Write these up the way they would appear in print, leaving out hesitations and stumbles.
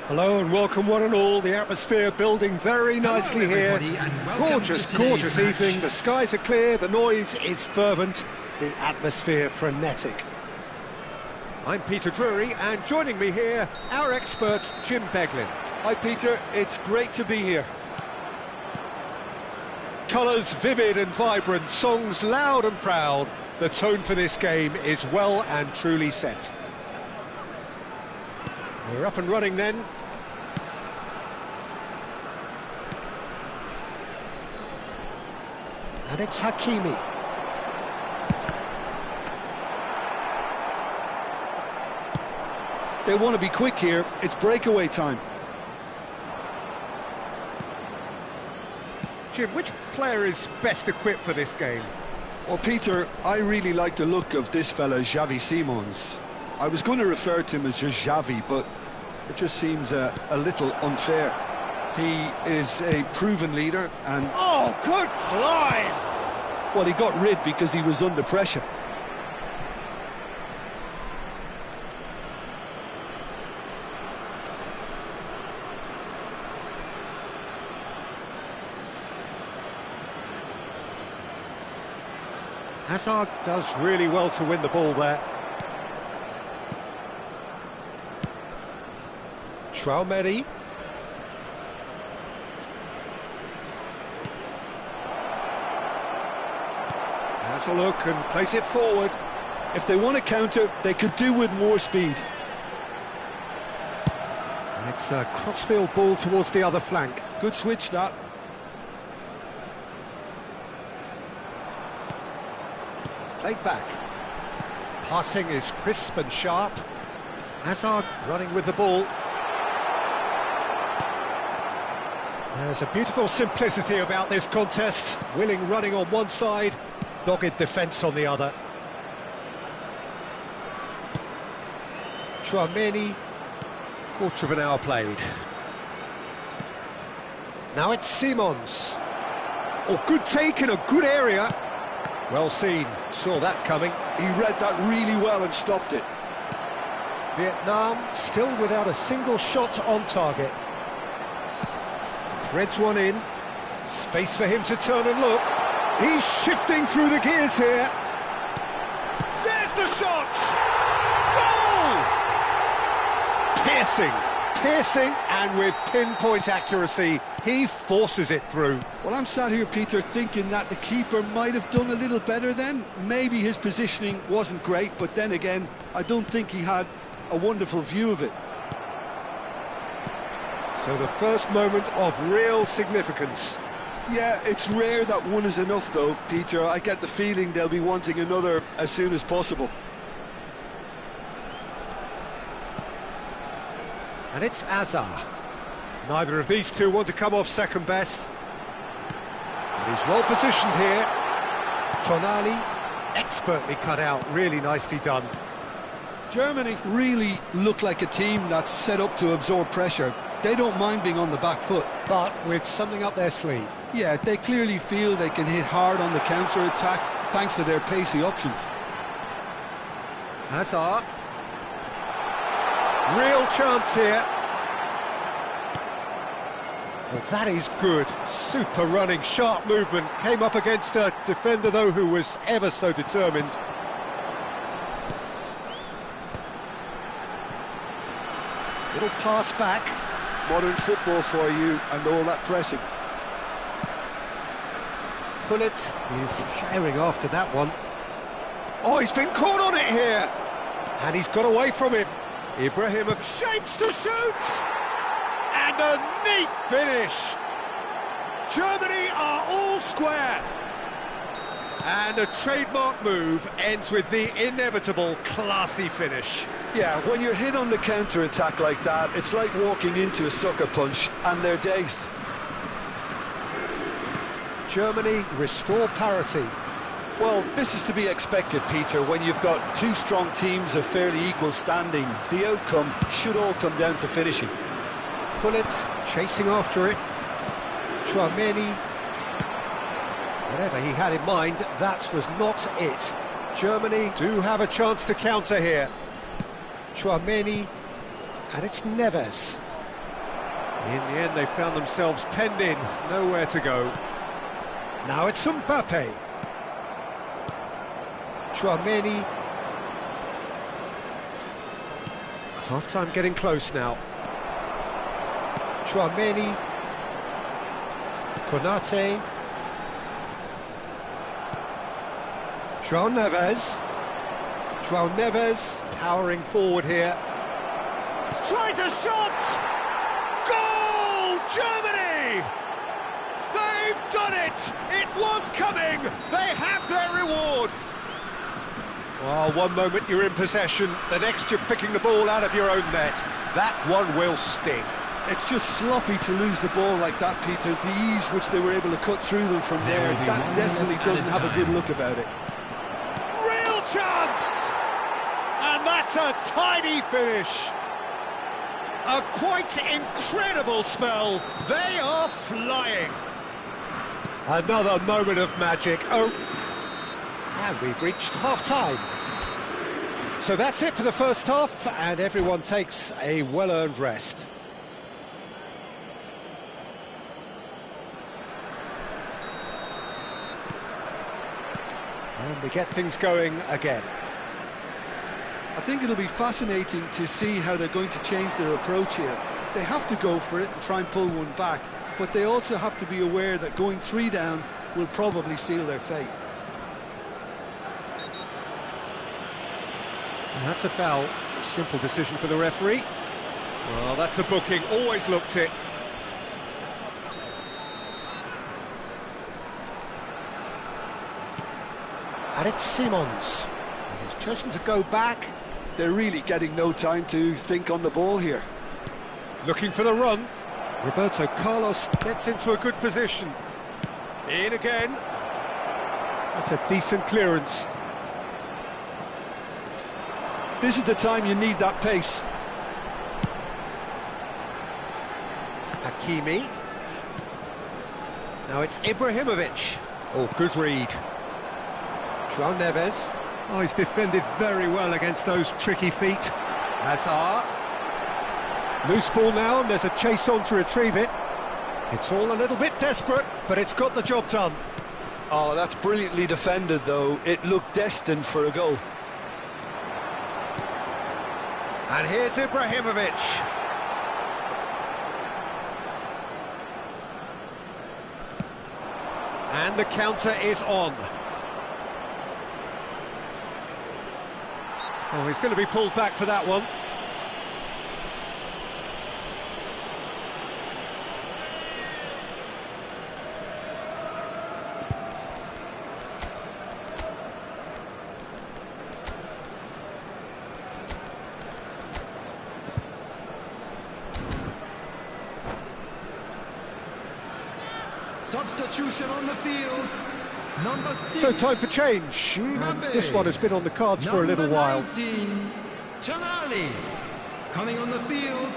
Hello and welcome one and all. The atmosphere building very nicely here. Gorgeous, gorgeous evening. The skies are clear, the noise is fervent, the atmosphere frenetic. I'm Peter Drury, and joining me here, our expert, Jim Beglin. Hi Peter, it's great to be here. Colours vivid and vibrant, songs loud and proud. The tone for this game is well and truly set. We're up and running then. And it's Hakimi. They want to be quick here, it's breakaway time. Jim, which player is best equipped for this game? Well, Peter, I really like the look of this fella, Xavi Simons. I was going to refer to him as just Xavi, but it just seems a little unfair. He is a proven leader and... Oh, good climb! Well, he got rid because he was under pressure. Hazard does really well to win the ball there. Traoré. Has a look and plays it forward. If they want to counter, they could do with more speed. And it's a crossfield ball towards the other flank. Good switch, that. Played back. Passing is crisp and sharp. Hazard running with the ball. There's a beautiful simplicity about this contest. Willing running on one side, dogged defence on the other. Tchouaméni, quarter of an hour played. Now it's Simons. Oh, good take in a good area. Well seen, saw that coming. He read that really well and stopped it. Vietnam still without a single shot on target. Threads one in. Space for him to turn and look. He's shifting through the gears here. There's the shot! Goal! Piercing, and with pinpoint accuracy, he forces it through. Well, I'm sat here, Peter, thinking that the keeper might have done a little better then. Maybe his positioning wasn't great, but then again, I don't think he had a wonderful view of it. So the first moment of real significance. Yeah, it's rare that one is enough though, Peter. I get the feeling they'll be wanting another as soon as possible. And it's Azar. Neither of these two want to come off second best. And he's well positioned here. Tonali, expertly cut out, really nicely done. Germany really look like a team that's set up to absorb pressure. They don't mind being on the back foot. But with something up their sleeve. Yeah, they clearly feel they can hit hard on the counter-attack thanks to their pacey options. Hazard. Real chance here. Well, that is good. Super running, sharp movement. Came up against a defender, though, who was ever so determined. Little pass back. Modern football for you and all that pressing. Pullet is herring after that one. Oh, he's been caught on it here. And he's got away from him. Ibrahimovic shapes to shoot! And a neat finish! Germany are all square! And a trademark move ends with the inevitable classy finish. Yeah, when you're hit on the counter-attack like that, it's like walking into a sucker punch, and they're dazed. Germany restore parity. Well, this is to be expected, Peter, when you've got two strong teams of fairly equal standing. The outcome should all come down to finishing. Pullet chasing after it. Tchouaméni. Whatever he had in mind, that was not it. Germany do have a chance to counter here. Tchouaméni, and it's Neves. In the end, they found themselves penned in, nowhere to go. Now it's Mbappe. Tchouaméni. Half-time getting close now. Tchouaméni. Konate. João Neves. João Neves powering forward here. Tries a shot! Goal! Germany! They've done it! It was coming! They have their reward! Well, one moment you're in possession, the next you're picking the ball out of your own net. That one will sting. It's just sloppy to lose the ball like that, Peter. The ease which they were able to cut through them from there, that definitely doesn't have a good look about it. Real chance! And that's a tidy finish. A quite incredible spell. They are flying. Another moment of magic. Oh, and we've reached half-time. So that's it for the first half, and everyone takes a well-earned rest. And we get things going again. I think it'll be fascinating to see how they're going to change their approach here. They have to go for it and try and pull one back, but they also have to be aware that going 3 down will probably seal their fate. And that's a foul. Simple decision for the referee. Well, that's a booking. Always looked it. And it's Simons. He's chosen to go back. They're really getting no time to think on the ball here. Looking for the run. Roberto Carlos gets into a good position. In again. That's a decent clearance. This is the time you need that pace. Hakimi. Now it's Ibrahimovic. Oh, good read. João Neves. Oh, he's defended very well against those tricky feet. Hazard. Loose ball now, and there's a chase on to retrieve it. It's all a little bit desperate, but it's got the job done. Oh, that's brilliantly defended, though. It looked destined for a goal. And here's Ibrahimovic. And the counter is on. Oh, he's going to be pulled back for that one. Substitution on the field. Number 6. So time for change. And this one has been on the cards for a little while. 19, Tonali. Coming on the field,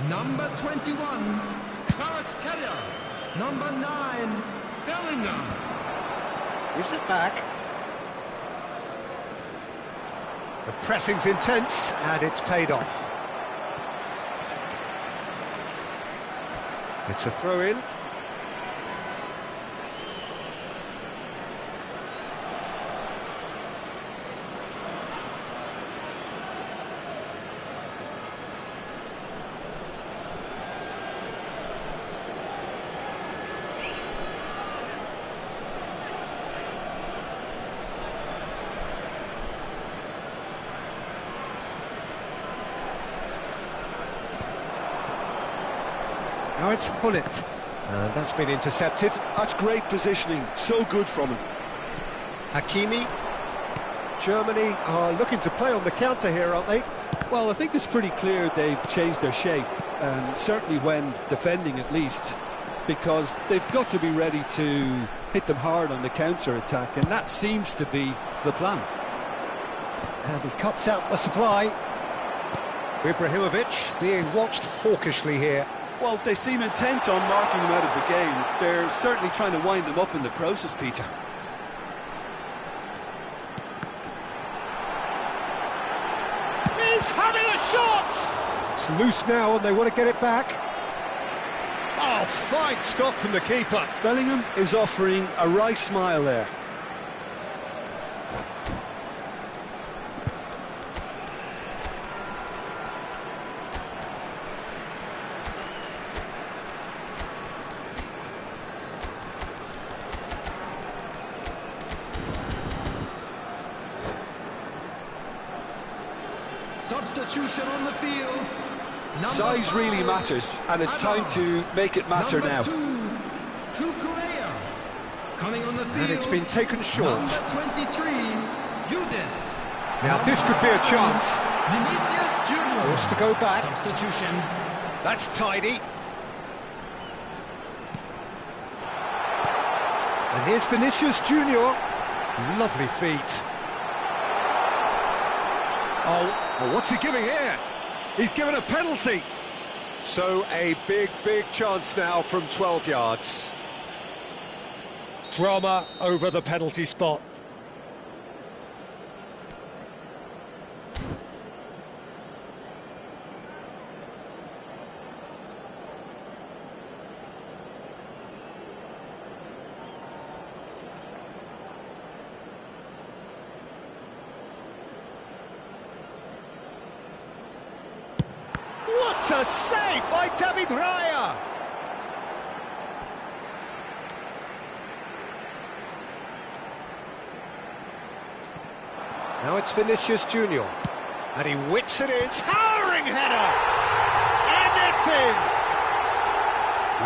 number 21, Kvaratskhelia. Number 9, Bellingham. Gives it back. The pressing's intense, and it's paid off. It's a throw-in. Now it's Hullet, and that's been intercepted. That's great positioning, so good from him. Hakimi. Germany are looking to play on the counter here, aren't they? Well, I think it's pretty clear they've changed their shape, certainly when defending at least, because they've got to be ready to hit them hard on the counter-attack, and that seems to be the plan. And he cuts out the supply. Ibrahimovic being watched hawkishly here. Well, they seem intent on marking them out of the game. They're certainly trying to wind them up in the process, Peter. He's having a shot! It's loose now and they want to get it back. Oh, fine stop from the keeper. Bellingham is offering a wry smile there. Substitution on the field. Size 5, really matters, and it's time to make it matter now. Number 2, Kukurea. Coming on the field. And it's been taken short. Number 23, Yudis. Now this could be a chance. Vinicius Junior. Wants to go back. Substitution. That's tidy. And here's Vinicius Junior. Lovely feet. Oh, what's he giving here? He's given a penalty. So a big chance now from 12 yards. Drama over the penalty spot. What a save by David Raya! Now it's Vinicius Junior, and he whips it in, towering header! And it's in!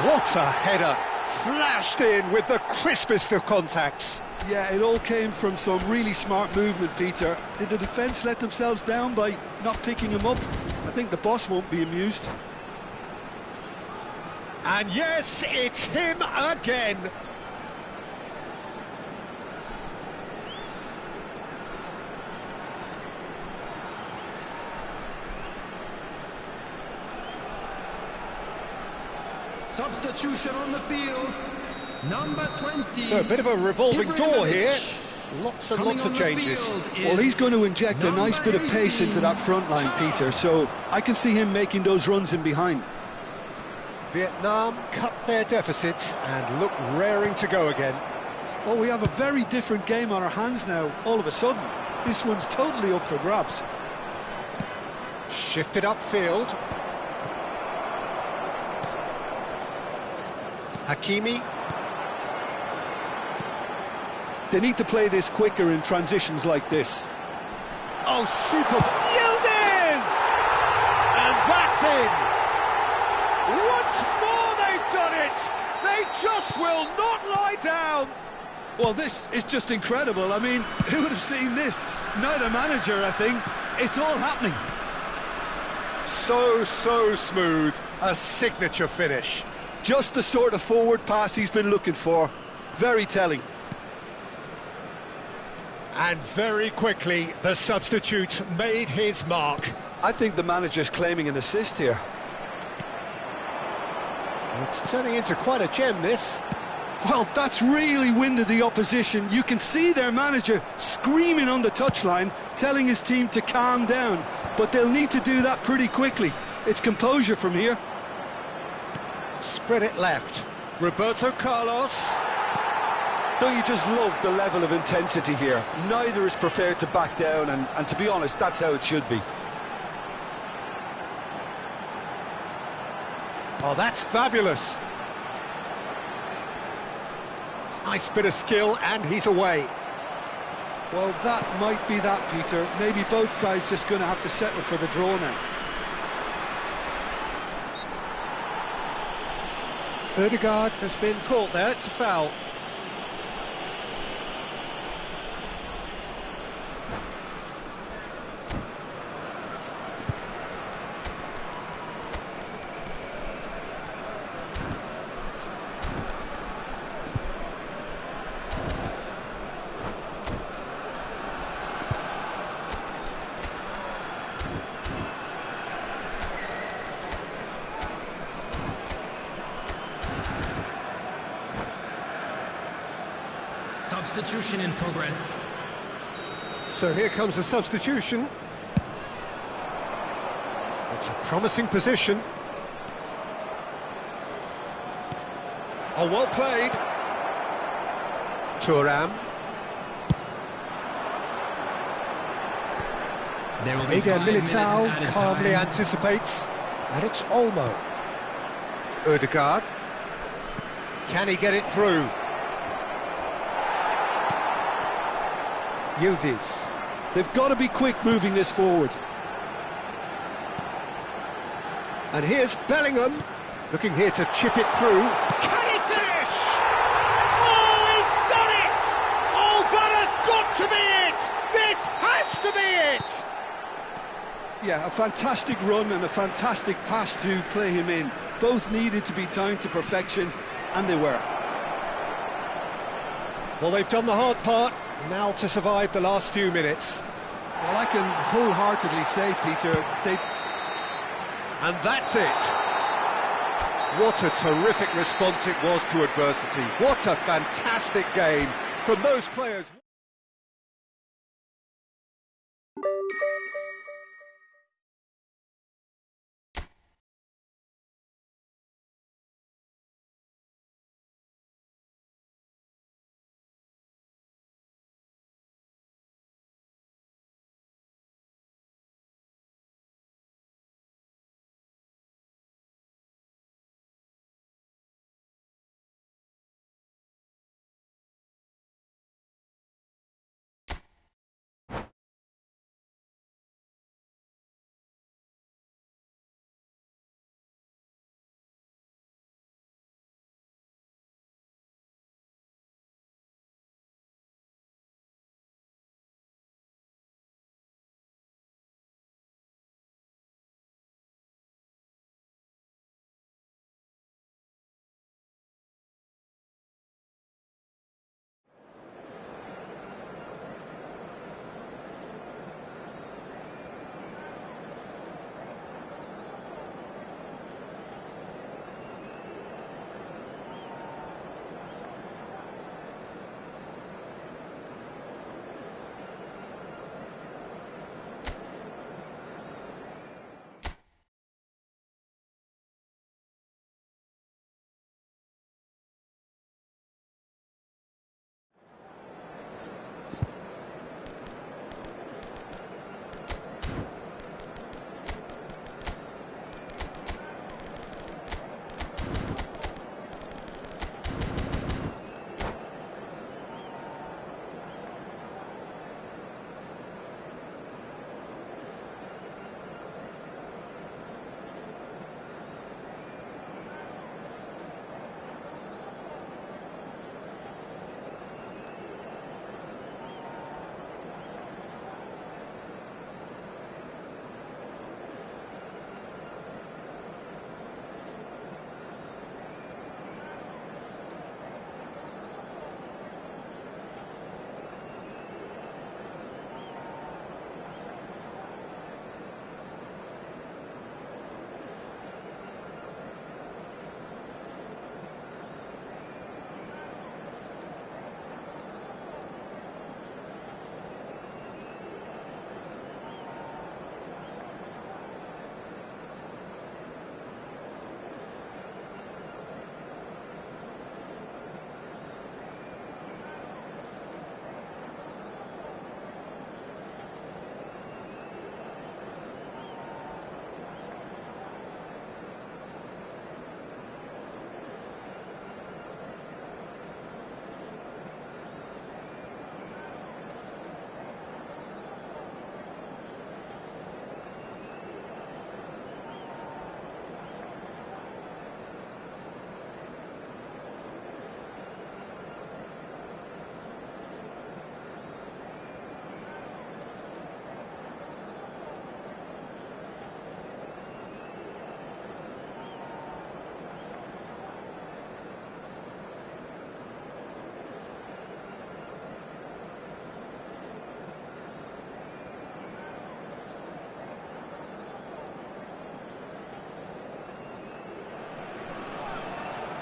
What a header! flashed in with the crispest of contacts. Yeah, it all came from some really smart movement, Peter. Did the defence let themselves down by not picking him up? I think the boss won't be amused. And yes, it's him again. Substitution on the field. Number 20. So a bit of a revolving door here. Lots and Coming lots of on the changes. field Well, is he's going to inject a nice bit of pace into that front line, Peter, so I can see him making those runs in behind. Vietnam cut their deficit and look raring to go again. Well, we have a very different game on our hands now, all of a sudden. This one's totally up for grabs. Shifted upfield. Hakimi. They need to play this quicker in transitions like this. Oh, super! Yildiz! And that's in! Once more they've done it! They just will not lie down! Well, this is just incredible. I mean, who would have seen this? Neither manager, I think. It's all happening. So smooth. A signature finish. Just the sort of forward pass he's been looking for. Very telling. And very quickly, the substitute made his mark. I think the manager's claiming an assist here. It's turning into quite a gem, this. Well, that's really winded the opposition. You can see their manager screaming on the touchline, telling his team to calm down. But they'll need to do that pretty quickly. It's composure from here. Spread it left. Roberto Carlos. Don't you just love the level of intensity here? Neither is prepared to back down, and to be honest, that's how it should be. Oh, that's fabulous. Nice bit of skill, and he's away. Well, that might be that, Peter. Maybe both sides just going to have to settle for the draw now. Ødegaard has been caught there, it's a foul. Substitution in progress. So here comes the substitution. It's a promising position. Oh, well played. Thuram. There will be Eder 5 minutes Militao added calmly time. anticipates. And it's Olmo. Ødegaard. Can he get it through? Yildiz. They've got to be quick moving this forward. And here's Bellingham, looking here to chip it through. Can he finish? Oh, he's done it! Oh, that has got to be it! This has to be it! Yeah, a fantastic run and a fantastic pass to play him in. Both needed to be timed to perfection, and they were. Well, they've done the hard part, now to survive the last few minutes. Well, I can wholeheartedly say, Peter, they... And that's it! What a terrific response it was to adversity. What a fantastic game from those players.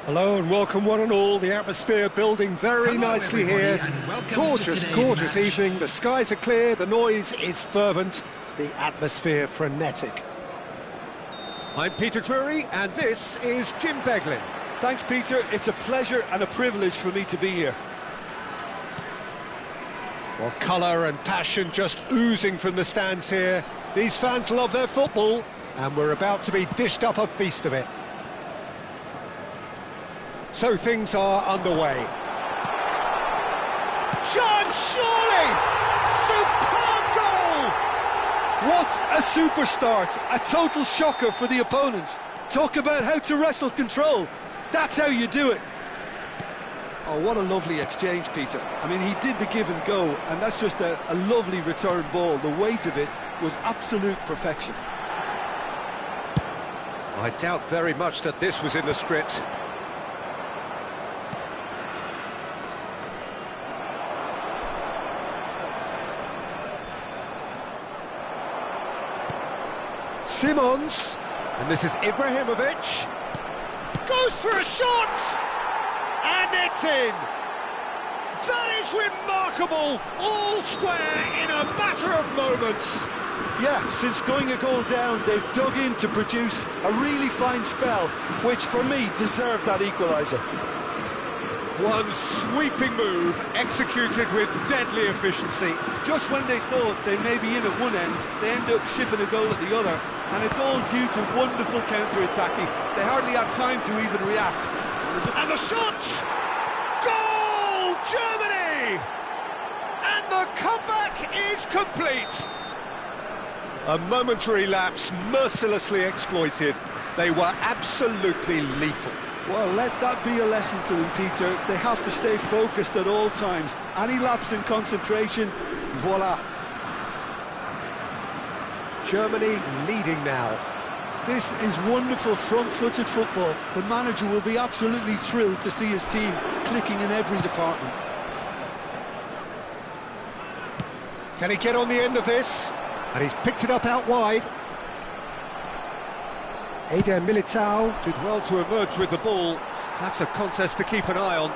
Hello and welcome one and all, the atmosphere building very nicely here. Gorgeous evening, the skies are clear, the noise is fervent, the atmosphere frenetic. I'm Peter Drury and this is Jim Beglin. Thanks, Peter. It's a pleasure and a privilege for me to be here. Well, colour and passion just oozing from the stands here. These fans love their football and we're about to be dished up a feast of it. So things are underway. John Shawley! Superb goal! What a super start! A total shocker for the opponents. Talk about how to wrestle control. That's how you do it. Oh, what a lovely exchange, Peter. I mean, he did the give and go, and that's just a lovely return ball. The weight of it was absolute perfection. I doubt very much that this was in the script. Simons, and this is Ibrahimovic, goes for a shot, and it's in. That is remarkable, all square in a matter of moments. Yeah, since going a goal down, they've dug in to produce a really fine spell, which for me deserved that equaliser. One sweeping move, executed with deadly efficiency. Just when they thought they may be in at one end, they end up shipping a goal at the other, and it's all due to wonderful counter-attacking. They hardly had time to even react. And the shot! Goal, Germany! And the comeback is complete. A momentary lapse mercilessly exploited. They were absolutely lethal. Well, let that be a lesson to them, Peter. They have to stay focused at all times. Any lapse in concentration, voila. Germany leading now. This is wonderful front-footed football. The manager will be absolutely thrilled to see his team clicking in every department. Can he get on the end of this? And he's picked it up out wide. Eder Militao did well to emerge with the ball. That's a contest to keep an eye on.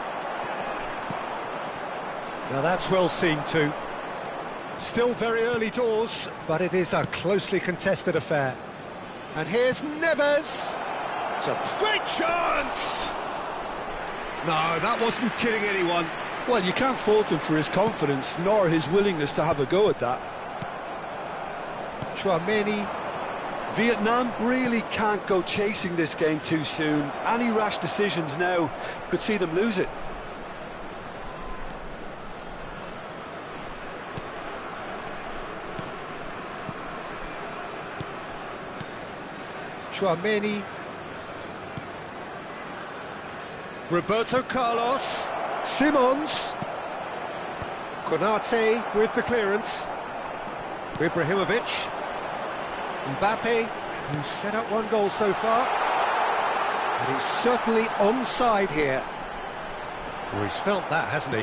Now that's well seen too. Still very early doors, but it is a closely contested affair. And here's Neves. It's a great chance! No, that wasn't kidding anyone. Well, you can't fault him for his confidence, nor his willingness to have a go at that. Chouameni. Vietnam really can't go chasing this game too soon. Any rash decisions now could see them lose it. Chouameni. Roberto Carlos. Simons. Konate with the clearance. Ibrahimovic. Mbappe, who's set up one goal so far. And he's certainly onside here. Well, he's felt that, hasn't he?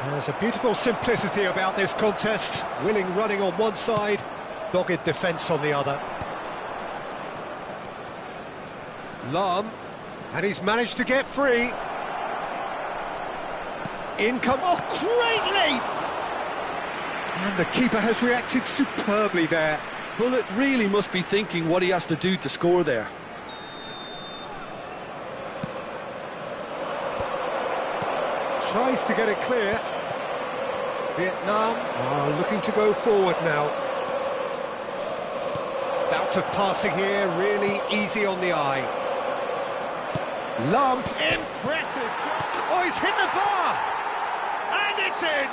There's a beautiful simplicity about this contest. Willing running on one side, dogged defence on the other. Lahm, and he's managed to get free. In come, oh, great leap! And the keeper has reacted superbly there. Bullet really must be thinking what he has to do to score there. Tries to get it clear. Vietnam are looking to go forward now. Bout of passing here, really easy on the eye. Lahm, impressive. Oh, he's hit the bar! And it's in!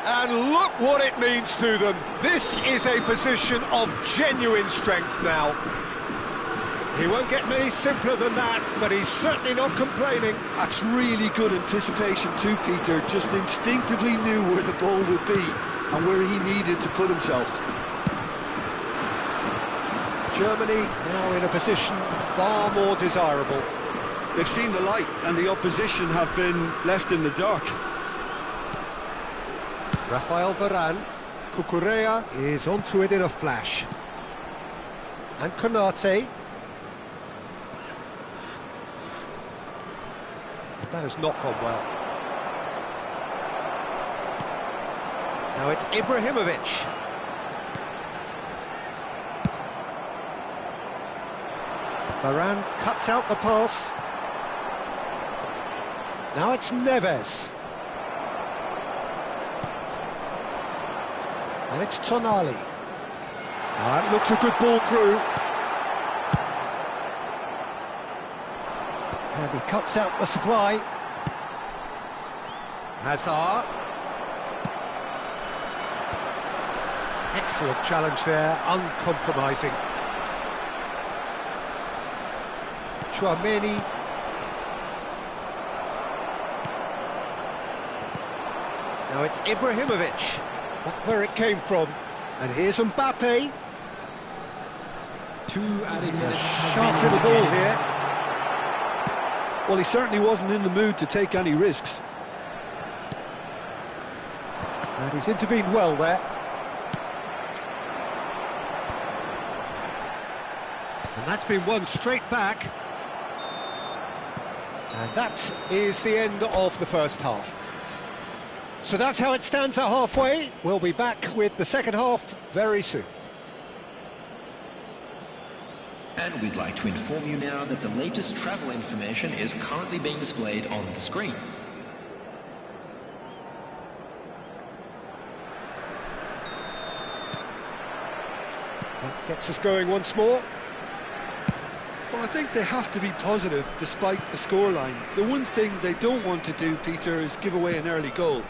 And look what it means to them. This is a position of genuine strength now. He won't get many simpler than that, but he's certainly not complaining. That's really good anticipation too, Peter. Just instinctively knew where the ball would be and where he needed to put himself. Germany now in a position far more desirable. They've seen the light and the opposition have been left in the dark. Rafael Varane. Cucurella is onto it in a flash. And Konate. That has not gone well. Now it's Ibrahimovic. Varane cuts out the pass. Now it's Neves. And it's Tonali. That looks a good ball through. And he cuts out the supply. Hazard. Excellent challenge there, uncompromising. Tchouaméni. Now it's Ibrahimovic. That's where it came from. And here's Mbappe. 2 added It's a minutes. sharp little ball here. Well, he certainly wasn't in the mood to take any risks. And he's intervened well there. And that's been won straight back. And that is the end of the first half. So that's how it stands at halfway. We'll be back with the second half very soon. And we'd like to inform you now that the latest travel information is currently being displayed on the screen. That gets us going once more. Well, I think they have to be positive despite the scoreline. The one thing they don't want to do, Peter, is give away an early goal.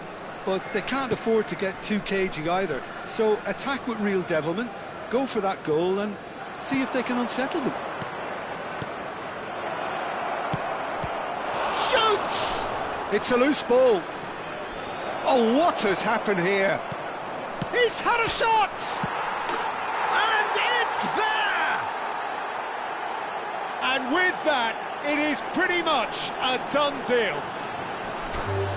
But they can't afford to get too cagey either. So attack with real devilment, go for that goal and see if they can unsettle them. Shoots! It's a loose ball. Oh, what has happened here? He's had a shot! And it's there! And with that, it is pretty much a done deal.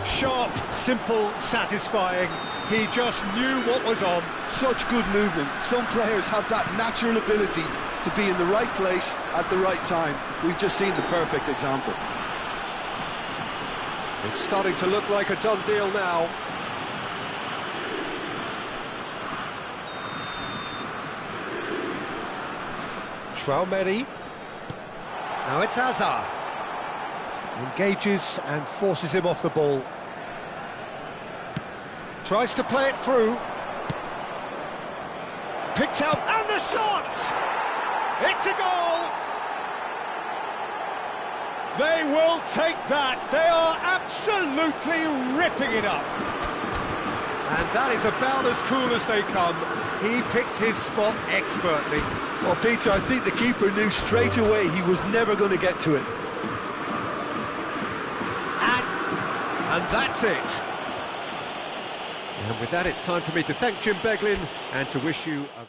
Sharp, simple, satisfying. He just knew what was on. Such good movement. Some players have that natural ability to be in the right place at the right time. We've just seen the perfect example. It's starting to look like a done deal now. Tchouaméni. Now it's Hazard. Engages and forces him off the ball. Tries to play it through. Picked out, and the shot! It's a goal! They will take that. They are absolutely ripping it up. And that is about as cool as they come. He picked his spot expertly. Well, Peter, I think the keeper knew straight away he was never going to get to it. And that's it. And with that, it's time for me to thank Jim Beglin and to wish you a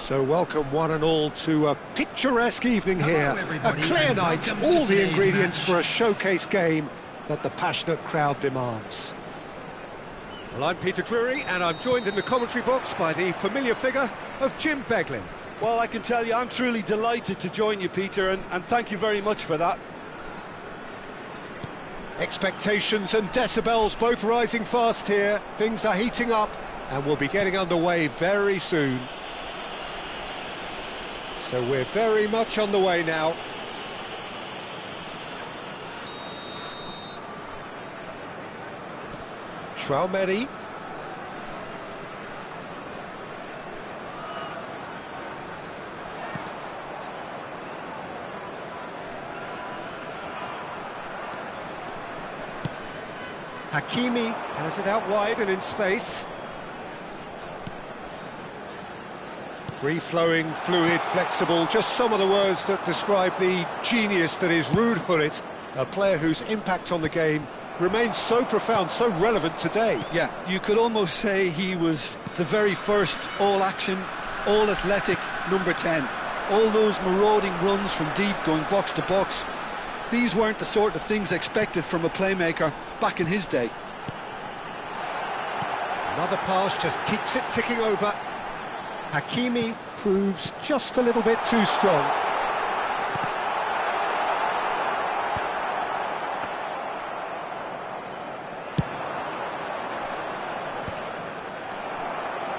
So welcome one and all to a picturesque evening here. A clear night, all the ingredients for a showcase game that the passionate crowd demands. Well, I'm Peter Drury, and I'm joined in the commentary box by the familiar figure of Jim Beglin. Well, I can tell you, I'm truly delighted to join you, Peter, and thank you very much for that. Expectations and decibels both rising fast here. Things are heating up, and we'll be getting underway very soon. So we're very much on the way now. Tchouaméni. Hakimi has it out wide and in space. Free-flowing, fluid, flexible, just some of the words that describe the genius that is Ruud Gullit, a player whose impact on the game remains so profound, so relevant today. Yeah, you could almost say he was the very first all-action, all-athletic number 10. All those marauding runs from deep, going box to box. These weren't the sort of things expected from a playmaker back in his day. Another pass just keeps it ticking over. Hakimi proves just a little bit too strong.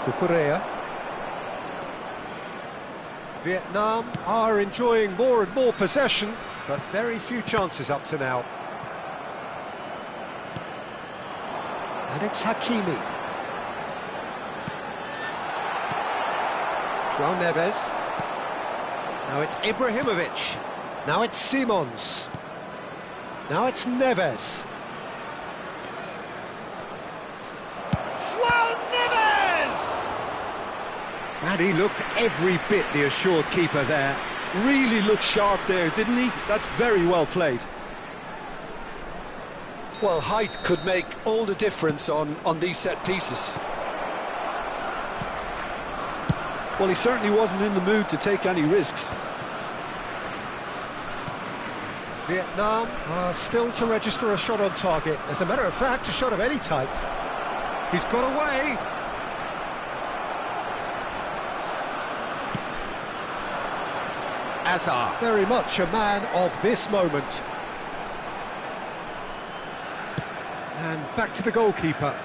Cucurella. Vietnam are enjoying more and more possession, but very few chances up to now. And it's Hakimi. João Neves. Now it's Ibrahimovic. Now it's Simons. Now it's Neves. João Neves! And he looked every bit the assured keeper there. Really looked sharp there, didn't he? That's very well played. Well, height could make all the difference on these set pieces. Well, he certainly wasn't in the mood to take any risks. Vietnam are still to register a shot on target. As a matter of fact, a shot of any type. He's got away. Azar, very much a man of this moment. And back to the goalkeeper.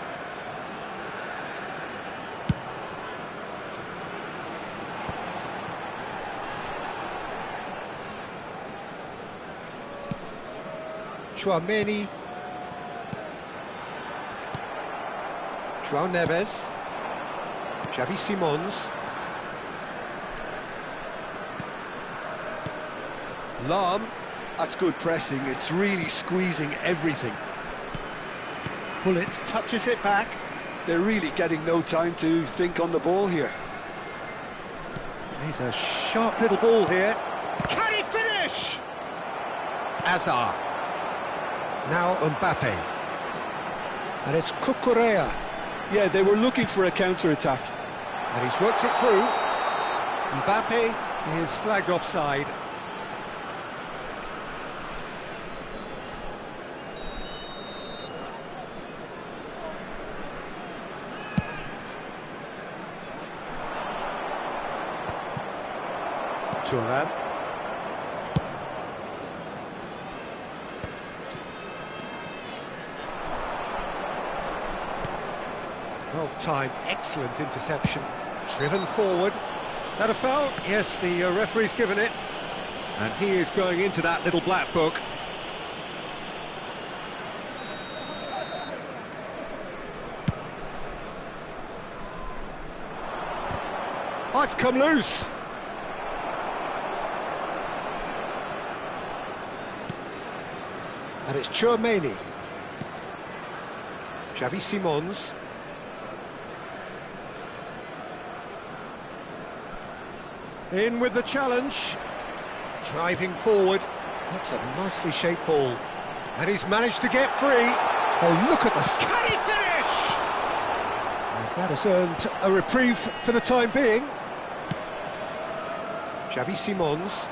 Tchouaméni. João Neves. Xavi Simons. Lahm. That's good pressing, it's really squeezing everything. Gullit touches it back. They're really getting no time to think on the ball here. He's a sharp little ball here. Can he finish? Azar. Now Mbappe. And it's Cucurella. Yeah, they were looking for a counter-attack. And he's worked it through. Mbappe is flagged offside. Thuram. Well timed, excellent interception. Driven forward. That a foul? Yes, the referee's given it. And he is going into that little black book. Oh, it's come loose. And it's Tchouaméni. Xavi Simons. In with the challenge. Driving forward. That's a nicely shaped ball. And he's managed to get free. Oh, look at this. Can he finish? And that has earned a reprieve for the time being. Xavi Simons.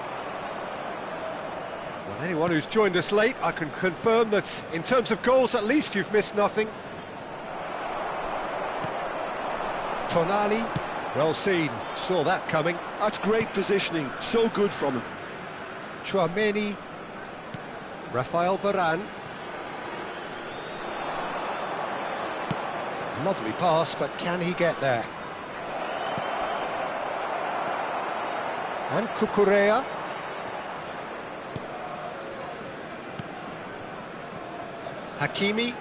Well, anyone who's joined us late, I can confirm that in terms of goals, at least you've missed nothing. Tonali, well seen, saw that coming. That's great positioning, so good from him. Tchouameni, Rafael Varane. Lovely pass, but can he get there? And Cucurella. Hakimi.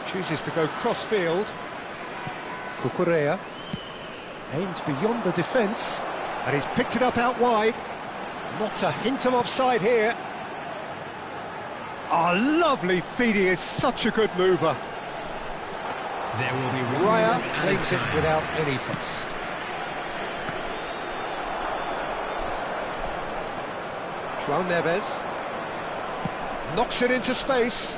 Chooses to go cross-field. Cucurella aims beyond the defence, and he's picked it up out wide. Not a hint of offside here. Oh, lovely feed, he is such a good mover. There will be Raya claims it without any fuss. João Neves knocks it into space.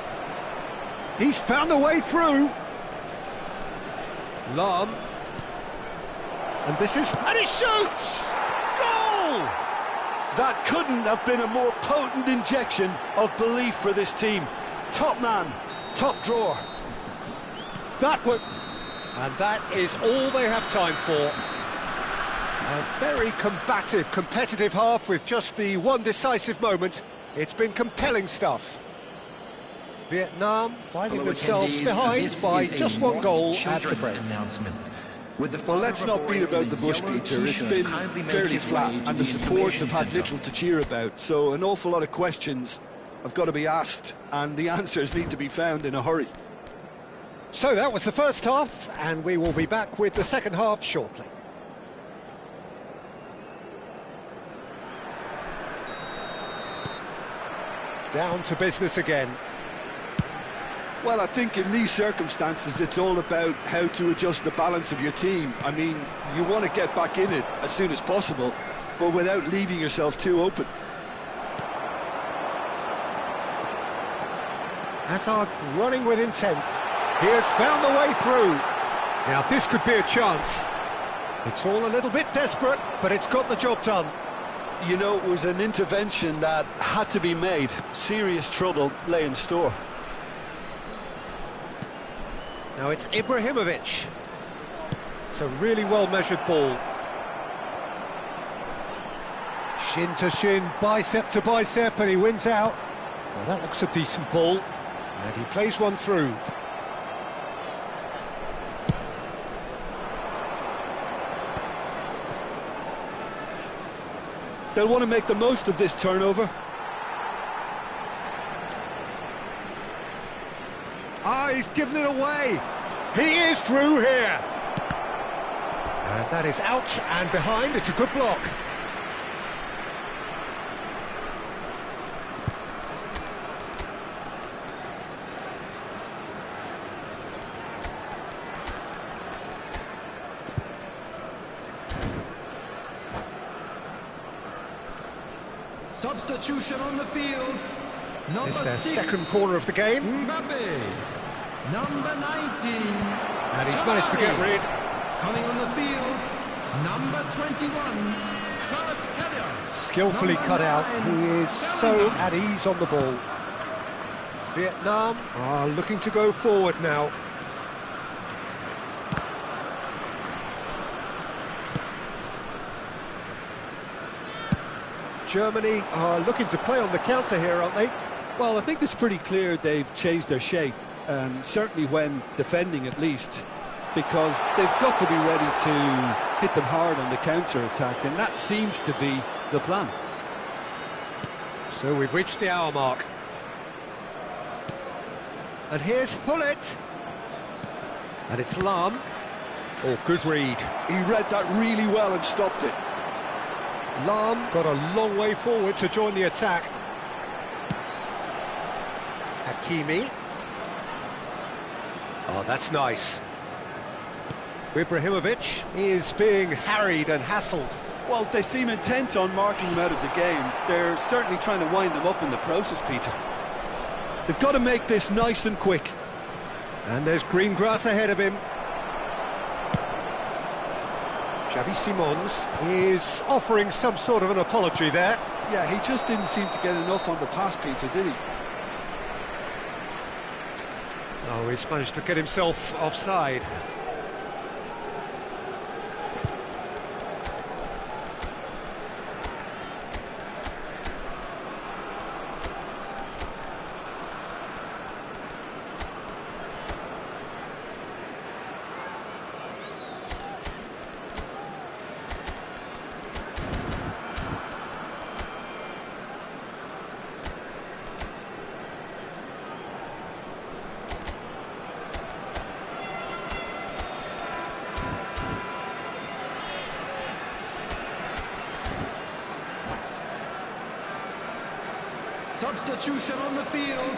He's found a way through. Lahm. And this is... and he shoots! Goal! That couldn't have been a more potent injection of belief for this team. Top man, top drawer. That would... and that is all they have time for. A very combative, competitive half with just the one decisive moment. It's been compelling stuff. Vietnam finding themselves behind by just one goal at the break. Well, let's not beat about the bush, Peter. It's been fairly flat, and the supporters have had little to cheer about, so an awful lot of questions have got to be asked, and the answers need to be found in a hurry. So that was the first half, and we will be back with the second half shortly. Down to business again. Well, I think in these circumstances it's all about how to adjust the balance of your team. I mean, you want to get back in it as soon as possible, but without leaving yourself too open. Hazard running with intent. He has found the way through. Now this could be a chance. It's all a little bit desperate, but it's got the job done. You know, it was an intervention that had to be made. Serious trouble lay in store. Now it's Ibrahimovic. It's a really well-measured ball. Shin to shin, bicep to bicep, and he wins out. Well, that looks a decent ball. And he plays one through. They'll want to make the most of this turnover. Ah, he's given it away. He is through here. And that is out and behind. It's a good block. Substitution on the field. It's their second corner of the game. Mbappe. Number 19. And he's managed to get rid. Coming on the field. Number 21. Kurt Keller. Skillfully cut out. He is so at ease on the ball. Vietnam are looking to go forward now. Germany are looking to play on the counter here, aren't they? Well, I think it's pretty clear they've changed their shape, certainly when defending at least, because they've got to be ready to hit them hard on the counter-attack, and that seems to be the plan. So we've reached the hour mark. And here's Hullet. And it's Lahm. Oh, good read. He read that really well and stopped it. Lahm got a long way forward to join the attack. Hakimi. Oh, that's nice. Ibrahimovic is being harried and hassled. Well, they seem intent on marking him out of the game. They're certainly trying to wind him up in the process, Peter. They've got to make this nice and quick. And there's green grass ahead of him. Xavi Simons is offering some sort of an apology there. Yeah, he just didn't seem to get enough on the pass, Peter, did he? Oh, he's managed to get himself offside. Substitution on the field.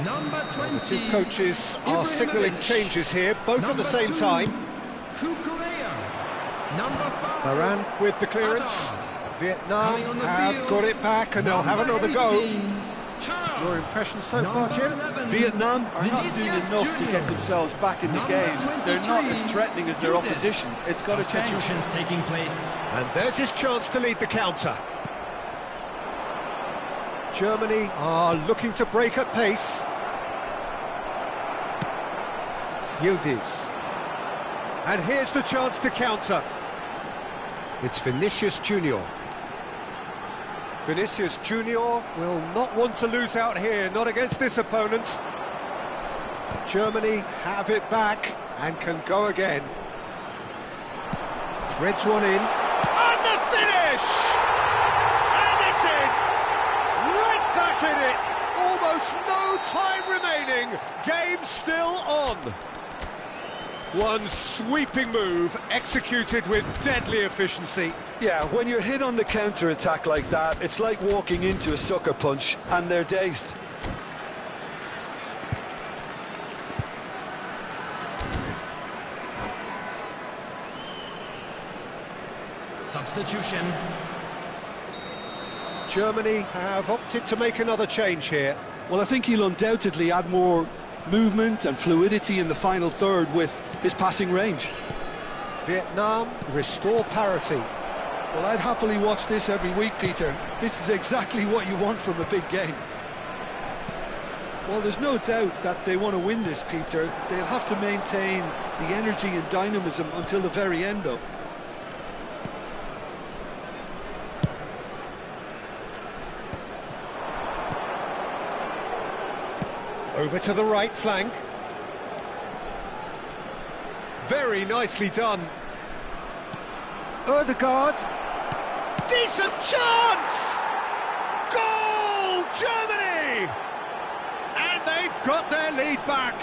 Number 20. The two coaches are signalling changes here, both at the same Number 2, time. Cucurella. Number 5. Varane with the clearance. Hazard. Vietnam Coming on the have field. got it back and they'll have Number another go. 18, Thuram. Your impressions so far, Number Jim? 11, Vietnam are not doing Vinicius enough to Junior. get themselves back in the Number game. They're not 23, as threatening as their Judas. opposition. It's got to change. Substitutions taking place. And there's his chance to lead the counter. Germany are looking to break at pace. Yildiz. And here's the chance to counter. It's Vinicius Junior. Vinicius Junior will not want to lose out here, not against this opponent. Germany have it back and can go again. Threads one in. And the finish! And it's in! Right back in it! Almost no time remaining. Game still on. One sweeping move, executed with deadly efficiency. Yeah, when you're hit on the counter-attack like that, it's like walking into a sucker punch, and they're dazed. Substitution. Germany have opted to make another change here. Well, I think he'll undoubtedly add more movement and fluidity in the final third with his passing range. Vietnam restore parity. Well, I'd happily watch this every week, Peter. This is exactly what you want from a big game. Well, there's no doubt that they want to win this, Peter. They'll have to maintain the energy and dynamism until the very end, though. Over to the right flank. Very nicely done. Ødegaard. Decent chance! Goal, Germany! And they've got their lead back.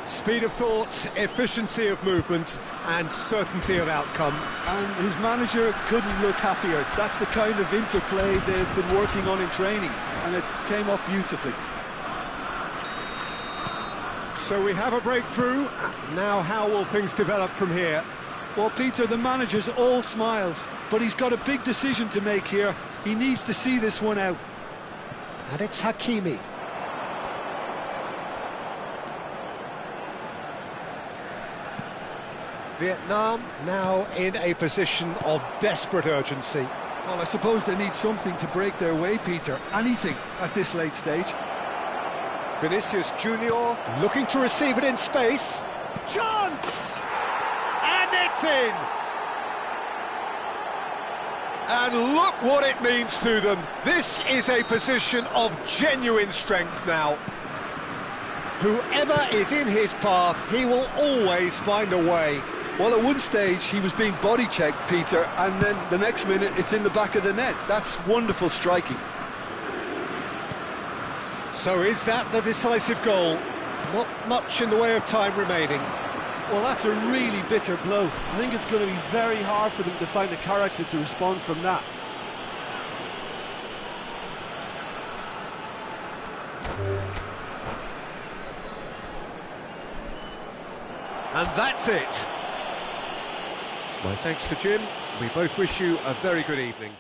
Speed of thought, efficiency of movement, and certainty of outcome. And his manager couldn't look happier. That's the kind of interplay they've been working on in training, and it came off beautifully. So we have a breakthrough. Now how will things develop from here? Well, Peter, the manager's all smiles, but he's got a big decision to make here. He needs to see this one out. And it's Hakimi. Vietnam now in a position of desperate urgency. Well, I suppose they need something to break their way, Peter. Anything at this late stage. Vinicius Junior looking to receive it in space. Chance! And it's in! And look what it means to them. This is a position of genuine strength now. Whoever is in his path, he will always find a way. Well, at one stage, he was being body-checked, Peter, and then the next minute, it's in the back of the net. That's wonderful striking. So is that the decisive goal? Not much in the way of time remaining. Well, that's a really bitter blow. I think it's going to be very hard for them to find the character to respond from that. And that's it. My thanks to Jim. We both wish you a very good evening.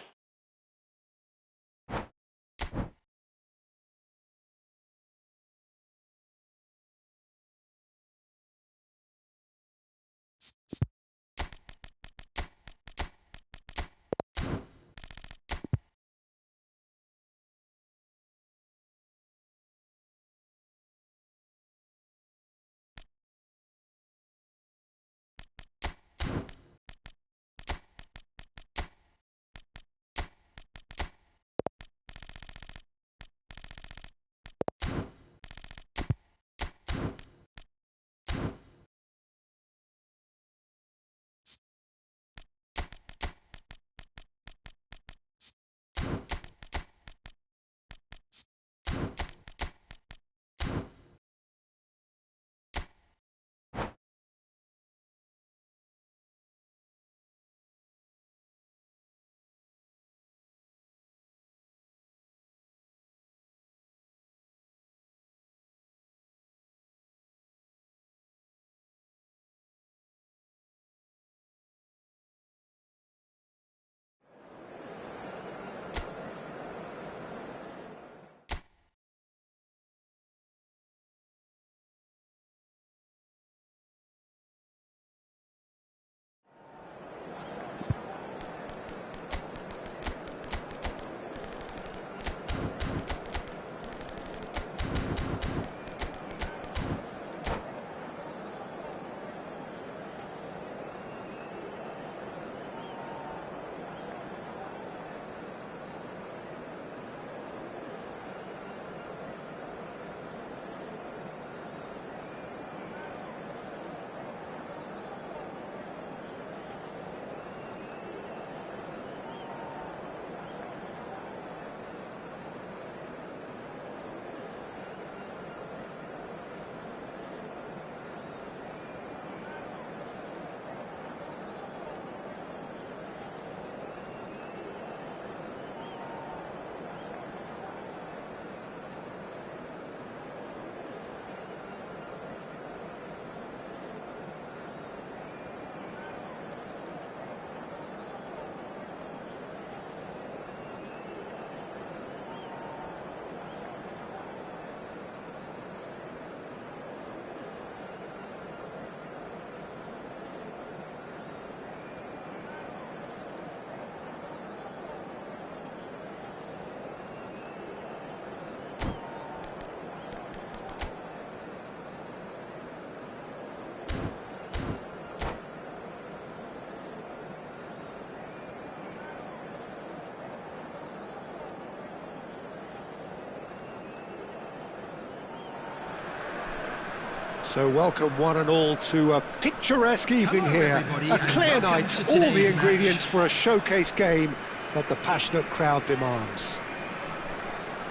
So welcome one and all to a picturesque evening here. A clear night, all the ingredients for a showcase game that the passionate crowd demands.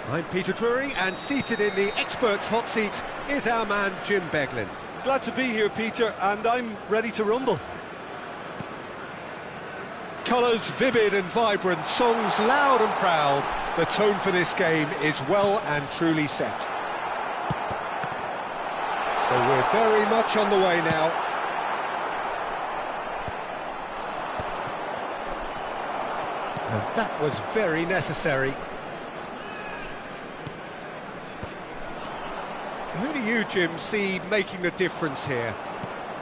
I'm Peter Drury, and seated in the experts' hot seat is our man Jim Beglin. Glad to be here, Peter, and I'm ready to rumble. Colours vivid and vibrant, songs loud and proud. The tone for this game is well and truly set. So we're very much on the way now. And that was very necessary. Who do you, Jim, see making the difference here?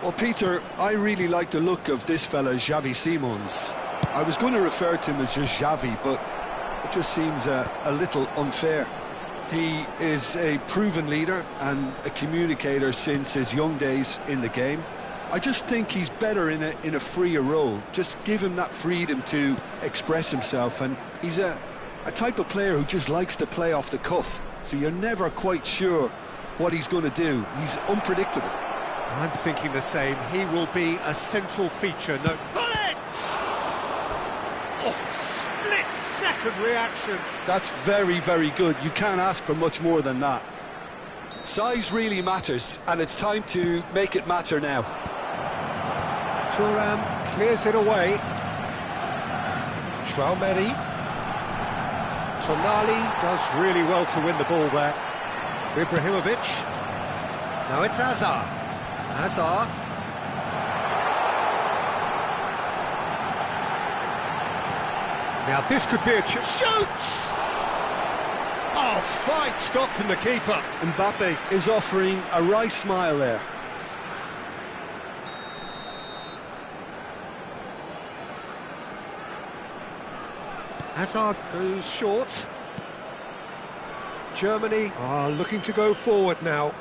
Well, Peter, I really like the look of this fella, Xavi Simons. I was going to refer to him as just Xavi, but it just seems a little unfair. He is a proven leader and a communicator since his young days in the game. I just think he's better in a freer role. Just give him that freedom to express himself, and he's a type of player who just likes to play off the cuff, so you're never quite sure what he's going to do. He's unpredictable. I'm thinking the same. He will be a central feature. No, bullets! Oh, split-second reaction. That's very, very good. You can't ask for much more than that. Size really matters, and it's time to make it matter now. Thuram clears it away. Tchouaméni. Tonali does really well to win the ball there. Ibrahimovic. Now it's Hazard. Hazard. Now this could be a shoots! Oh, fine stop from the keeper. Mbappe is offering a wry smile there. Hazard goes short. Germany are looking to go forward now.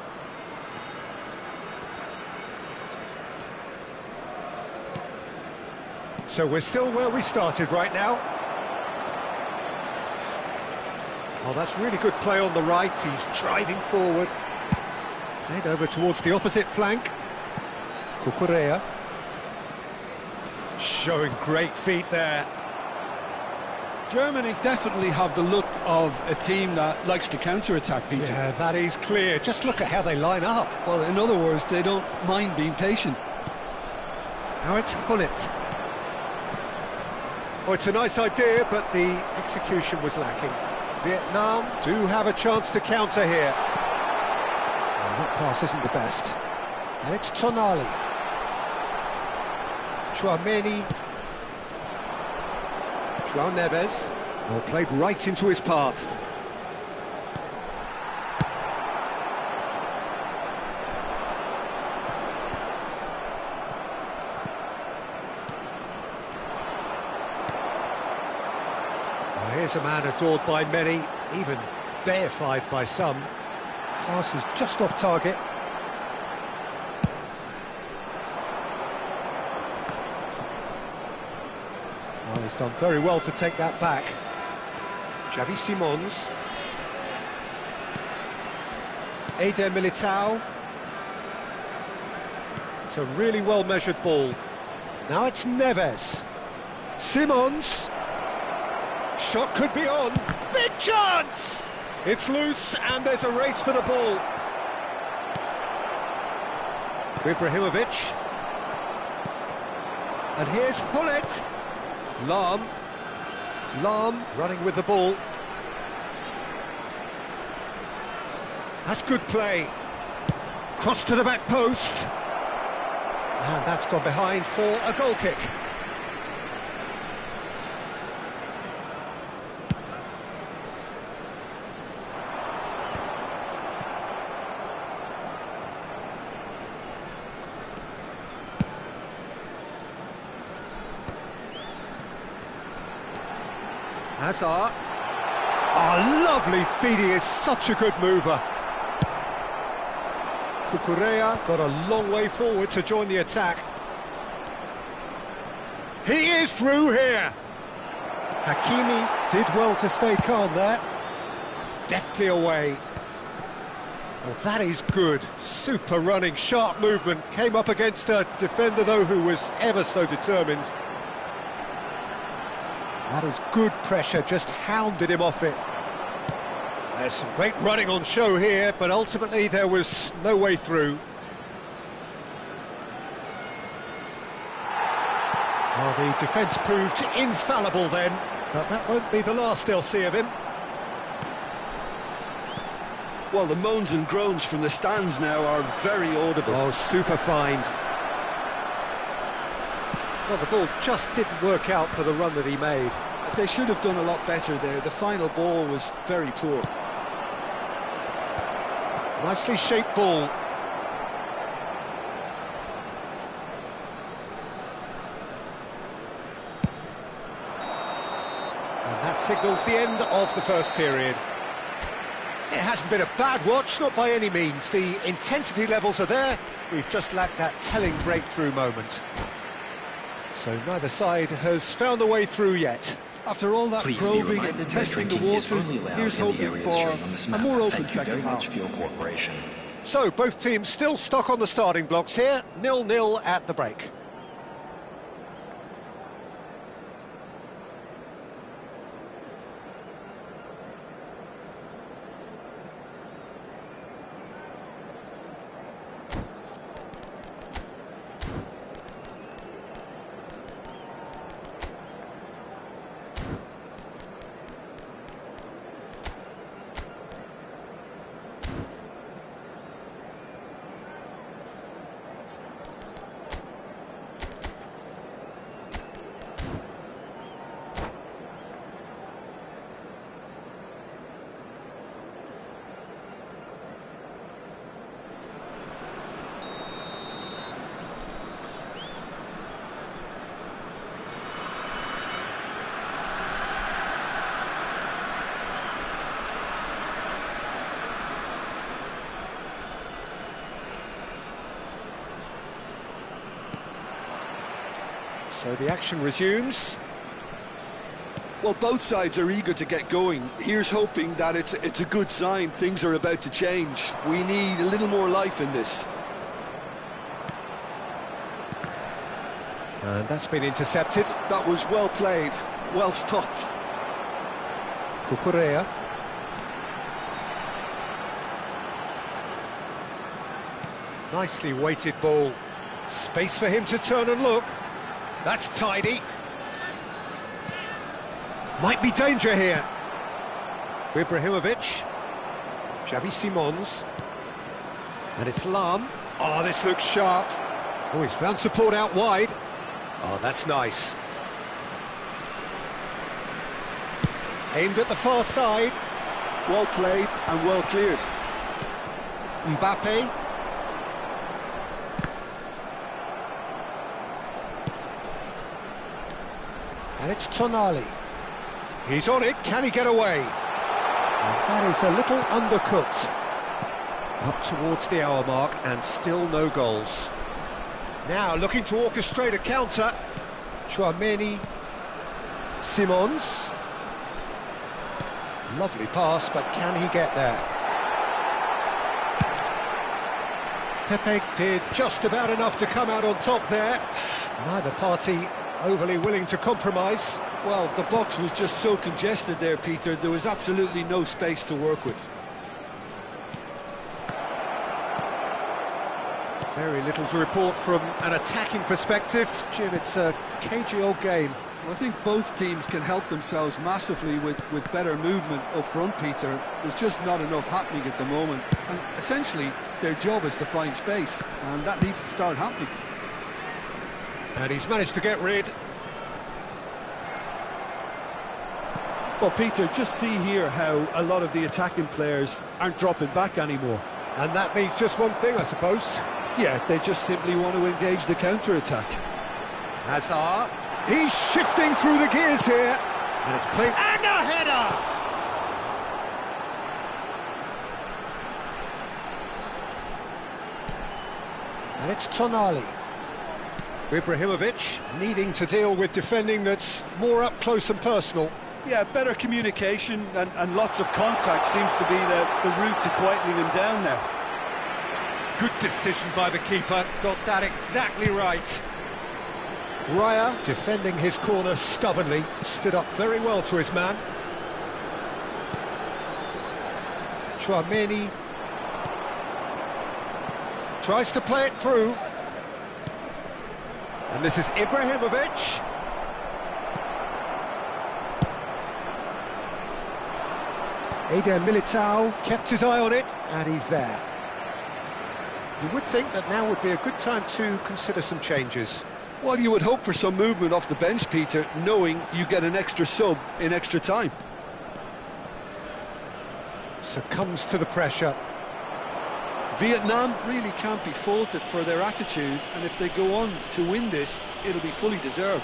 So we're still where we started right now. Oh, that's really good play on the right. He's driving forward. Played over towards the opposite flank. Cucurella. Showing great feet there. Germany definitely have the look of a team that likes to counter-attack, Peter. Yeah, that is clear. Just look at how they line up. Well, in other words, they don't mind being patient. Now it's Gullit. Oh, it's a nice idea, but the execution was lacking. Vietnam do have a chance to counter here. Well, that pass isn't the best. And it's Tonali. Tchouaméni. João Neves. Well, played right into his path. Well, here's a man adored by many, even deified by some. Pass is just off target. Well, he's done very well to take that back. Xavi Simons. Eder Militao. It's a really well-measured ball. Now it's Neves. Simons. Shot could be on. Big chance! It's loose, and there's a race for the ball. Ibrahimovic. And here's Gullit. Lahm running with the ball. That's good play. Cross to the back post. And that's gone behind for a goal kick. Hazard. Oh, lovely feed, he is such a good mover. Cucurella got a long way forward to join the attack. He is through here. Hakimi did well to stay calm there. Deftly away. Well, that is good. Super running, sharp movement. Came up against a defender, though, who was ever so determined. That is good pressure, just hounded him off it. There's some great running on show here, but ultimately there was no way through. Well, the defence proved infallible then, but that won't be the last they'll see of him. Well, the moans and groans from the stands now are very audible. Oh, super find. Well, the ball just didn't work out for the run that he made. They should have done a lot better there. The final ball was very poor. Nicely shaped ball. And that signals the end of the first period. It hasn't been a bad watch, not by any means. The intensity levels are there. We've just lacked that telling breakthrough moment. So neither side has found a way through yet. After all that probing and testing the waters, here's hoping for a more open second half. So both teams still stuck on the starting blocks here, 0-0 at the break. So the action resumes. Well, both sides are eager to get going. Here's hoping that it's a good sign. Things are about to change. We need a little more life in this. And that's been intercepted. That was well played, well stopped. Cucurella. Nicely weighted ball. Space for him to turn and look. That's tidy. Might be danger here. Ibrahimovic. Xavi Simons. And it's Lahm. Oh, this looks sharp. Oh, he's found support out wide. Oh, that's nice. Aimed at the far side. Well played and well cleared. Mbappe. And it's Tonali. He's on it, can he get away? And that is a little undercooked. Up towards the hour mark and still no goals. Now looking to orchestrate a counter. Tchouaméni. Simons. Lovely pass, but can he get there? Pepe did just about enough to come out on top there. Neither party overly willing to compromise. Well, the box was just so congested there, Peter. There was absolutely no space to work with. Very little to report from an attacking perspective. Jim, it's a cagey old game. Well, I think both teams can help themselves massively with better movement up front, Peter. There's just not enough happening at the moment. And essentially, their job is to find space, and that needs to start happening. And he's managed to get rid. Well, Peter, just see here how a lot of the attacking players aren't dropping back anymore. And that means just one thing, I suppose. Yeah, they just simply want to engage the counter-attack. Hazard. He's shifting through the gears here. And it's played. And a header! And it's Tonali. Ibrahimovic needing to deal with defending that's more up close and personal. Yeah, better communication and lots of contact seems to be the route to quietening him down now. Good decision by the keeper, got that exactly right. Raya, defending his corner stubbornly, stood up very well to his man. Chouameni tries to play it through. And this is Ibrahimovic. Eder Militao kept his eye on it, and he's there. You would think that now would be a good time to consider some changes. Well, you would hope for some movement off the bench, Peter, knowing you get an extra sub in extra time. Succumbs to the pressure. Vietnam really can't be faulted for their attitude, and if they go on to win this, it'll be fully deserved.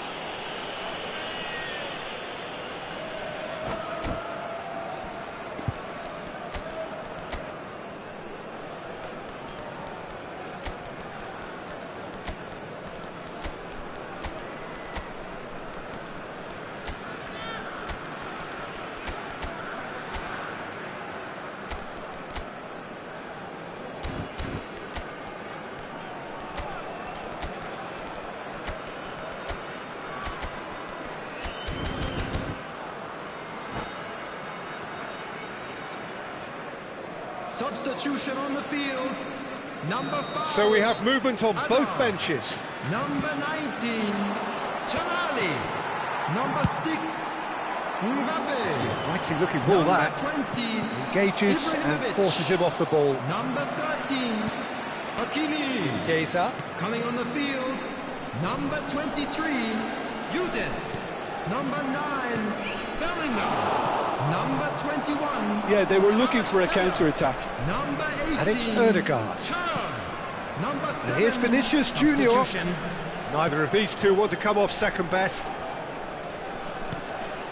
Substitution on the field. Number 5. So we have movement on both benches. Number 19, Tonali. Number 6, Mbappe. Inviting looking ball that. Number 20, Engages and Ibrahimovic. forces him off the ball. Number 13, Hakimi. Geza. Coming on the field, number 23, Yudes. Number 9, Bellingham. Number 21. Yeah, they were looking for a counter-attack. Number 18. And it's Ødegaard. Number 7. And here's Vinicius Junior. Substitution. Neither of these two want to come off second best.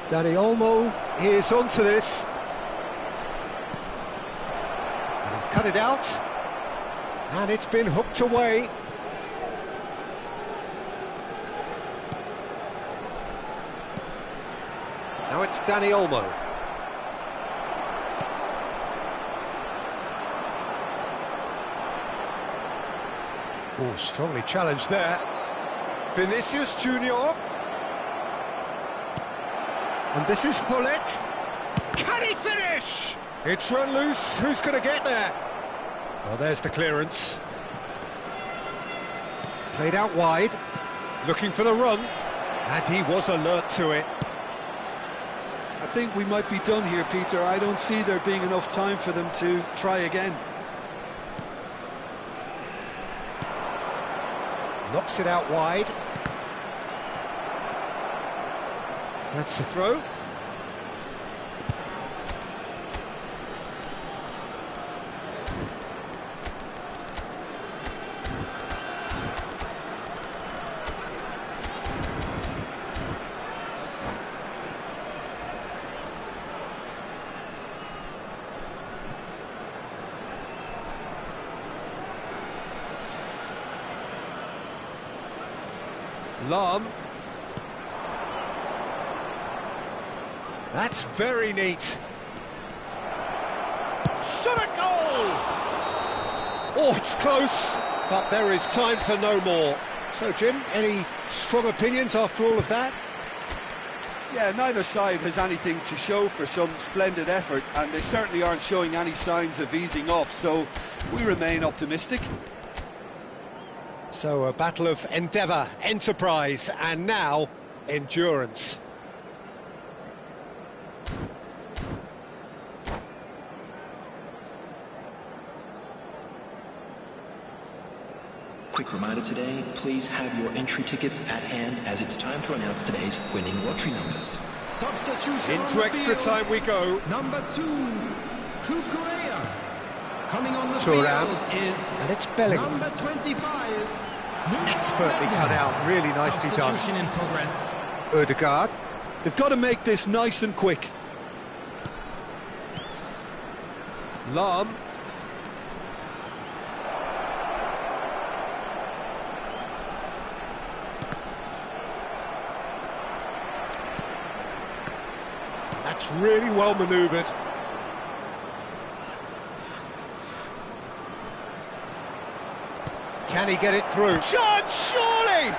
Dani Olmo is onto this. And he's cut it out. And it's been hooked away. Now it's Dani Olmo. Oh, strongly challenged there. Vinicius Junior. And this is Hullet. Can he finish? It's run loose. Who's going to get there? Well, there's the clearance. Played out wide. Looking for the run. And he was alert to it. I think we might be done here, Peter. I don't see there being enough time for them to try again. Knocks it out wide. That's the throw. Lahm. That's very neat. Shot a goal! Oh, it's close, but there is time for no more. So, Jim, any strong opinions after all of that? Yeah, neither side has anything to show for some splendid effort, and they certainly aren't showing any signs of easing off, so we remain optimistic. So a battle of endeavour, enterprise, and now endurance. Quick reminder today, please have your entry tickets at hand as it's time to announce today's winning lottery numbers. Substitution on Into the extra field. time we go. Number 2, Cucurella. Coming on the Thuram. field is And it's Bellingham. number 25. Expertly cut out, really nicely done. Substitution in progress. Ødegaard. They've got to make this nice and quick. Lahm. That's really well manoeuvred. Can he get it through? Shot, surely!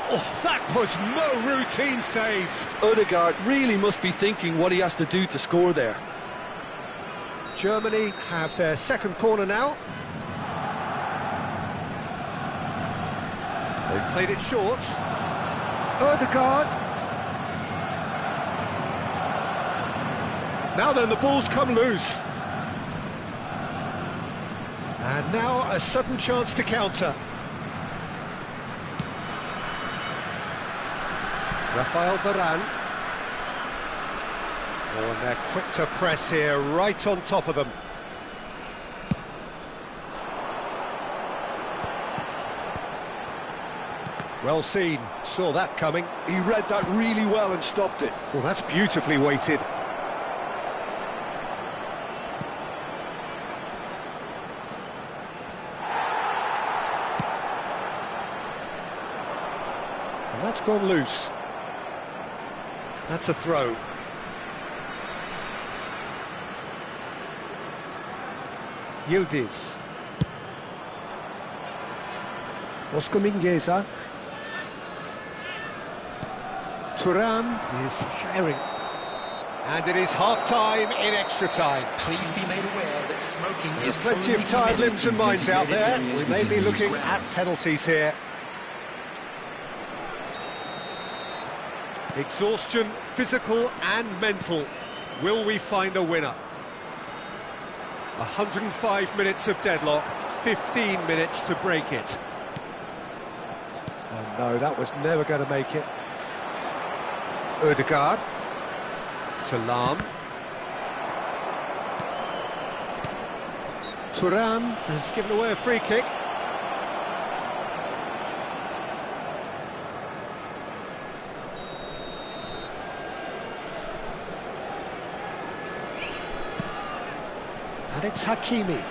Oh, that was no routine save. Ødegaard really must be thinking what he has to do to score there. Germany have their second corner now. They've played it short. Ødegaard. Now then, the ball's come loose. And now a sudden chance to counter. Rafael Varane. Oh, and they're quick to press here, right on top of them. Well seen, saw that coming. He read that really well and stopped it. Well, that's beautifully weighted. And that's gone loose. That's a throw. Yildiz. Oscar Mingueza. Thuram is firing. And it is half-time in extra time. Please be made aware that smoking is There's plenty of tired limbs and minds out there. We may be looking at penalties here. Exhaustion, physical and mental. Will we find a winner? 105 minutes of deadlock, 15 minutes to break it. Oh no, that was never going to make it. Ødegaard. To Lahm. Thuram has given away a free kick. And it's Hakimi.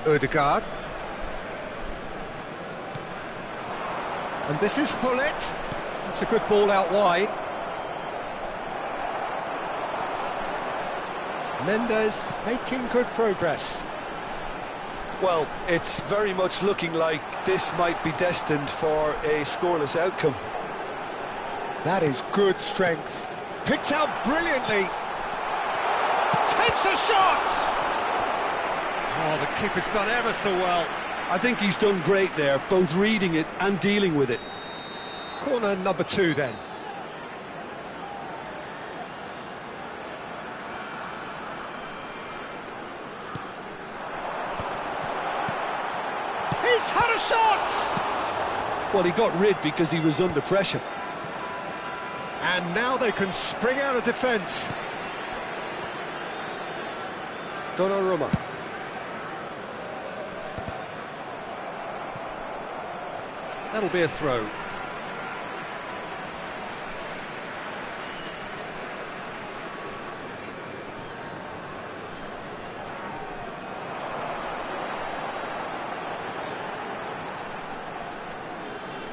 Ødegaard. And this is Hullet. That's a good ball out wide. Mendes making good progress. Well, it's very much looking like this might be destined for a scoreless outcome. That is good strength. Picked out brilliantly. Takes a shot! Oh, the keeper's done ever so well. I think he's done great there, both reading it and dealing with it. Corner number 2 then. He's had a shot! Well, he got rid because he was under pressure. And now they can spring out of defence. Donnarumma. That'll be a throw.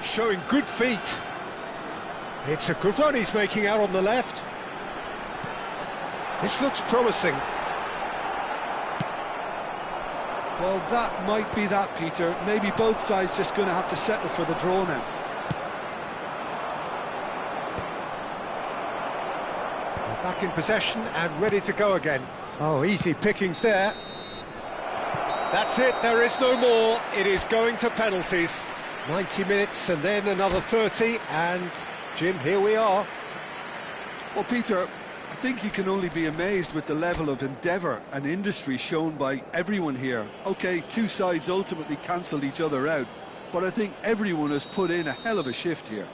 Showing good feet. It's a good run he's making out on the left. This looks promising. Well, that might be that, Peter. Maybe both sides just going to have to settle for the draw now. They're back in possession and ready to go again. Oh, easy pickings there. That's it, there is no more. It is going to penalties. 90 minutes and then another 30, and Jim, here we are. Well, Peter, I think you can only be amazed with the level of endeavour and industry shown by everyone here. OK, two sides ultimately cancelled each other out, but I think everyone has put in a hell of a shift here.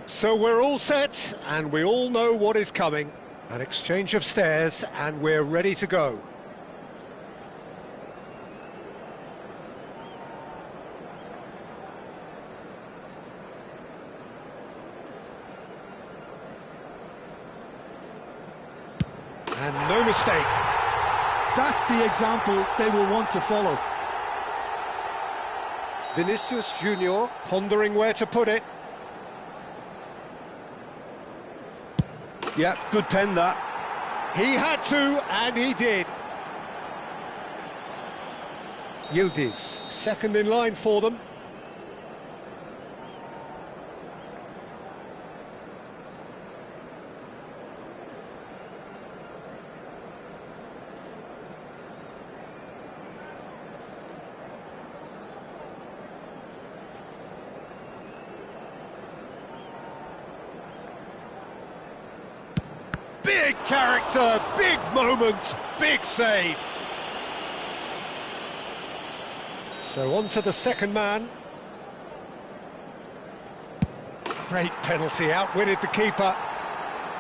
So we're all set, and we all know what is coming. An exchange of stares, and we're ready to go. And no mistake. That's the example they will want to follow. Vinicius Junior pondering where to put it. Yeah, good pen that. He had to, and he did. Yildiz, second in line for them. Big character, big moment, big save. So on to the second man. Great penalty, outwitted the keeper.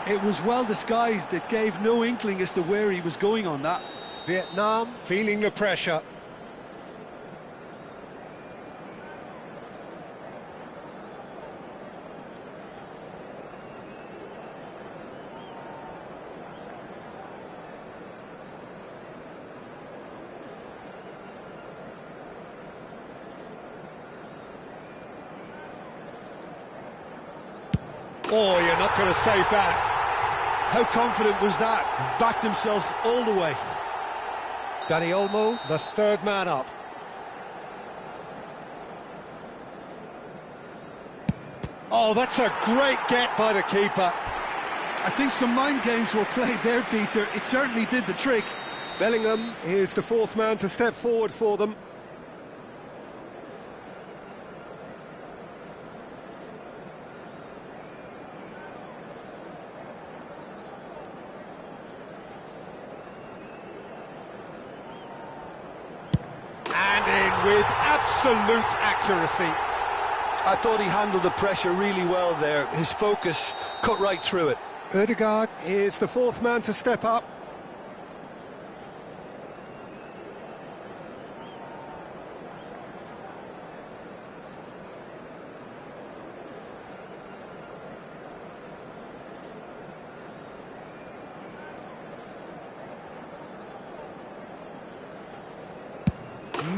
It was well disguised, it gave no inkling as to where he was going on that. Vietnam feeling the pressure. Oh, you're not going to save that. How confident was that? Backed himself all the way. Dani Olmo, the third man up. Oh, that's a great get by the keeper. I think some mind games were played there, Peter. It certainly did the trick. Bellingham is the fourth man to step forward for them. With absolute accuracy. I thought he handled the pressure really well there. His focus cut right through it. Ødegaard is the fourth man to step up.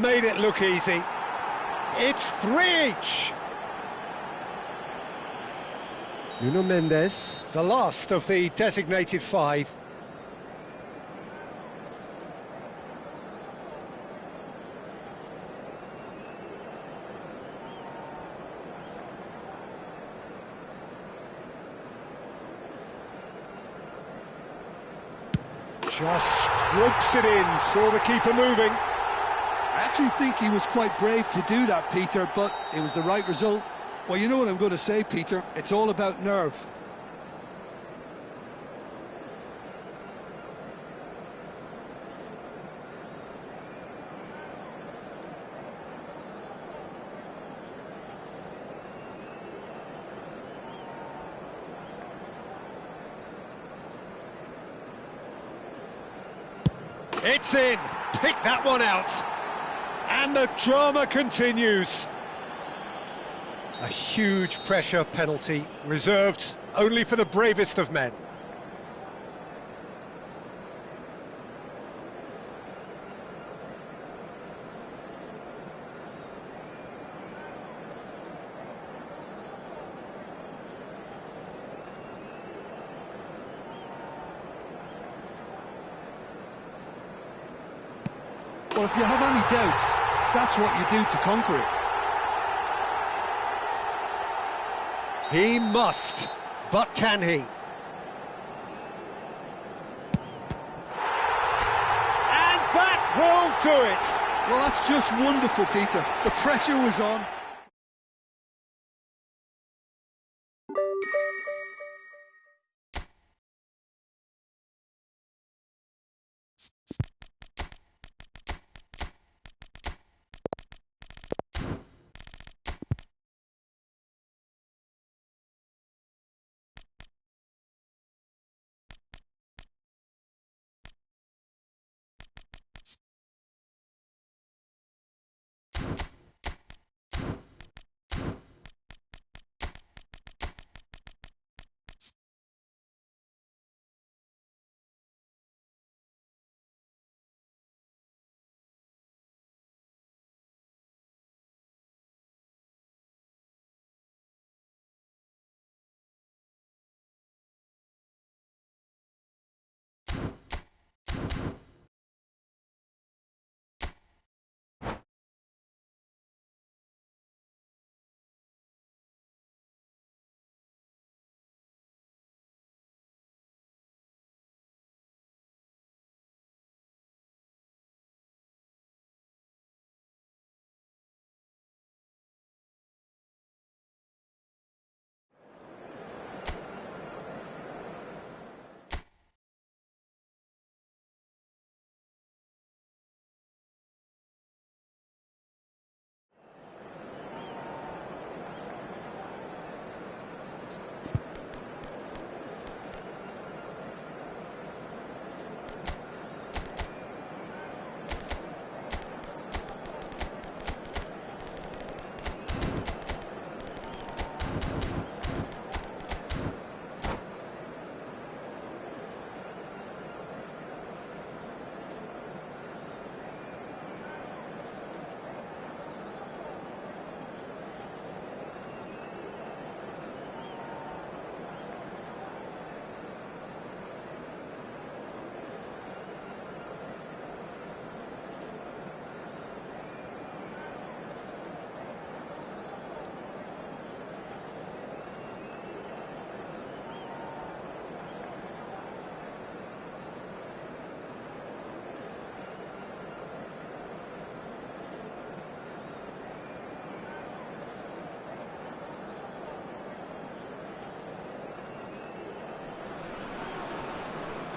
Made it look easy. It's 3 each. Nuno Mendes, the last of the designated 5. Just strokes it in, saw the keeper moving. I actually think he was quite brave to do that, Peter, but it was the right result. Well, you know what I'm going to say, Peter. It's all about nerve. It's in. Pick that one out. And the drama continues. A huge pressure penalty, reserved only for the bravest of men. Well, if you have any doubts, that's what you do to conquer it. He must, but can he? And that will do it! Well, that's just wonderful, Peter. The pressure was on.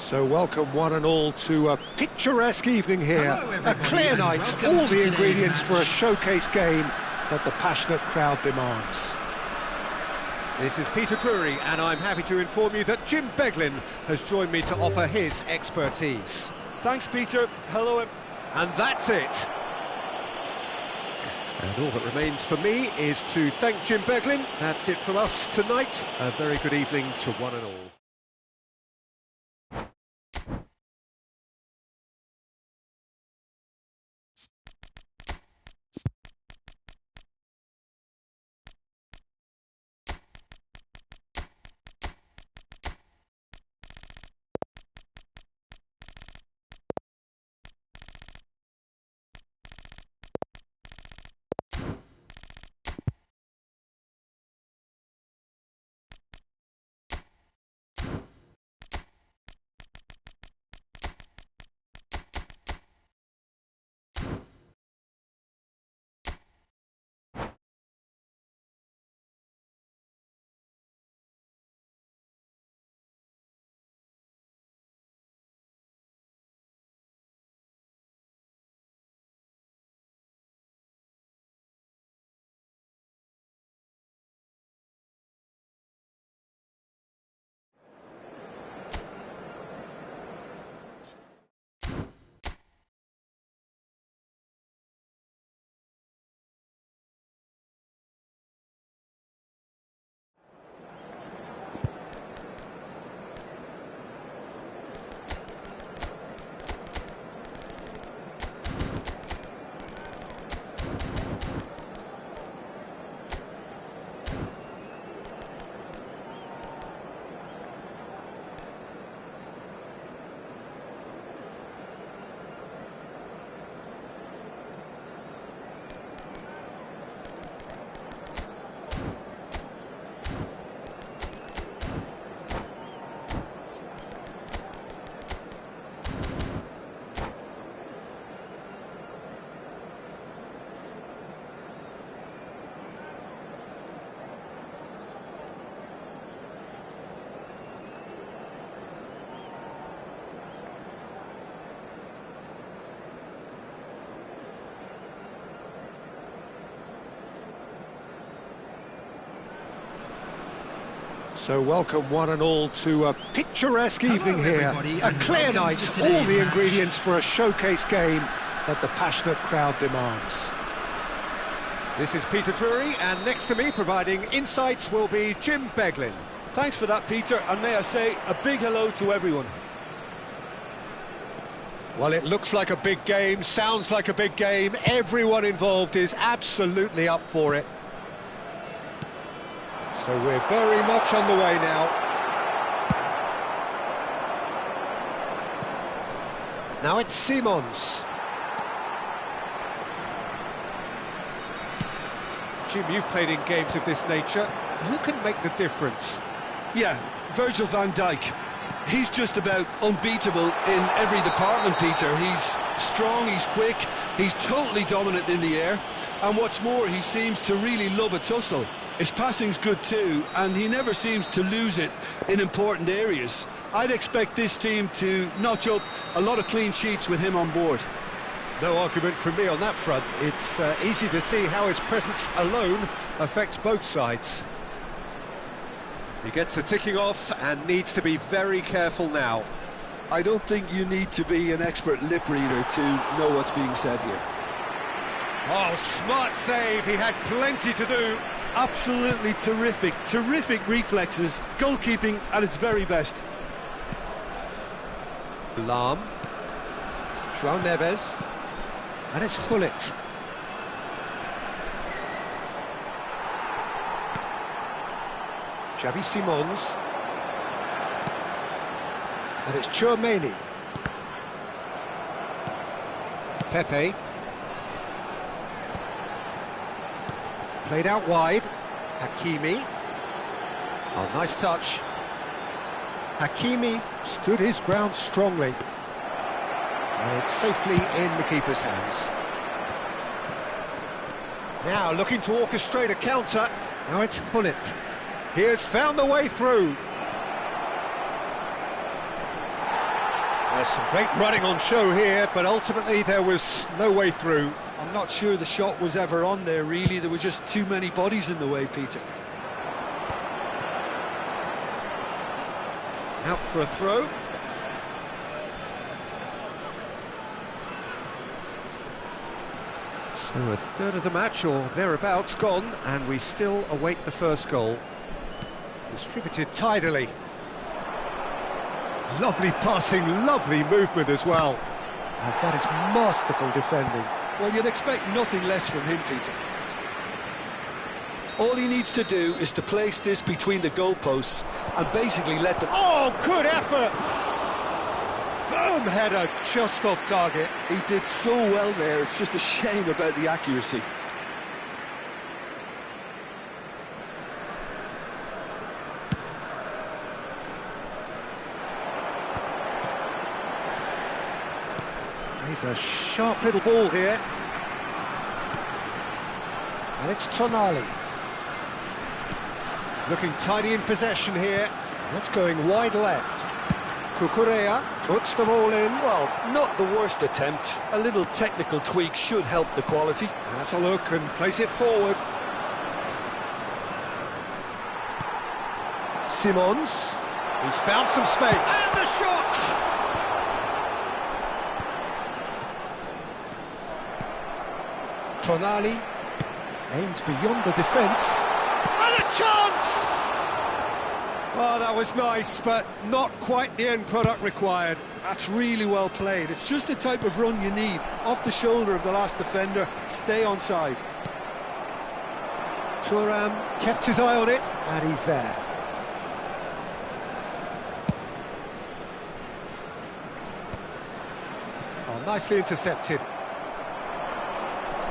So welcome one and all to a picturesque evening here. Hello, A everybody, clear and night, welcome all to the today's ingredients for a match. showcase game that the passionate crowd demands. This is Peter Drury, and I'm happy to inform you that Jim Beglin has joined me to offer his expertise. Thanks, Peter. Hello. And that's it. And all that remains for me is to thank Jim Beglin. That's it from us tonight. A very good evening to one and all. So welcome one and all to a picturesque evening here. everybody, A and clear welcome night, to all today's the match. ingredients for a showcase game that the passionate crowd demands. This is Peter Drury, and next to me providing insights will be Jim Beglin. Thanks for that, Peter, and may I say a big hello to everyone. Well, it looks like a big game, sounds like a big game. Everyone involved is absolutely up for it. So we're very much on the way now. Now it's Simons. Jim, you've played in games of this nature. Who can make the difference? Yeah, Virgil van Dijk. He's just about unbeatable in every department, Peter. He's strong, he's quick, he's totally dominant in the air, and what's more, he seems to really love a tussle. His passing's good too, and he never seems to lose it in important areas. I'd expect this team to notch up a lot of clean sheets with him on board. No argument from me on that front. It's easy to see how his presence alone affects both sides. He gets the ticking off and needs to be very careful now. I don't think you need to be an expert lip reader to know what's being said here. Oh, smart save. He had plenty to do. Absolutely terrific reflexes, goalkeeping at its very best. Lahm. João Neves. And it's Gullit. Xavi Simons. And it's Tchouaméni. Pepe. Played out wide. Hakimi. Oh, nice touch. Hakimi stood his ground strongly. And it's safely in the keeper's hands. Now looking to orchestrate a counter. Now it's Gullit. He has found the way through. There's some great running on show here, but ultimately there was no way through. I'm not sure the shot was ever on there, really. There were just too many bodies in the way, Peter. Out for a throw. So a third of the match, or thereabouts, gone, and we still await the first goal. Distributed tidily. Lovely passing, lovely movement as well. And that is masterful defending. Well, you'd expect nothing less from him, Peter. All he needs to do is to place this between the goalposts and basically let them... Oh, good effort! Firm header, just off target. He did so well there, it's just a shame about the accuracy. He's a sharp little ball here. And it's Tonali. Looking tidy in possession here. That's going wide left. Cucurella puts them all in. Well, not the worst attempt. A little technical tweak should help the quality. That's a look and place it forward. Simons. He's found some space. And the shot! Tonali aimed beyond the defence. And a chance! Oh, that was nice, but not quite the end product required. That's really well played. It's just the type of run you need. Off the shoulder of the last defender, stay onside. Thuram kept his eye on it, and he's there. Oh, nicely intercepted.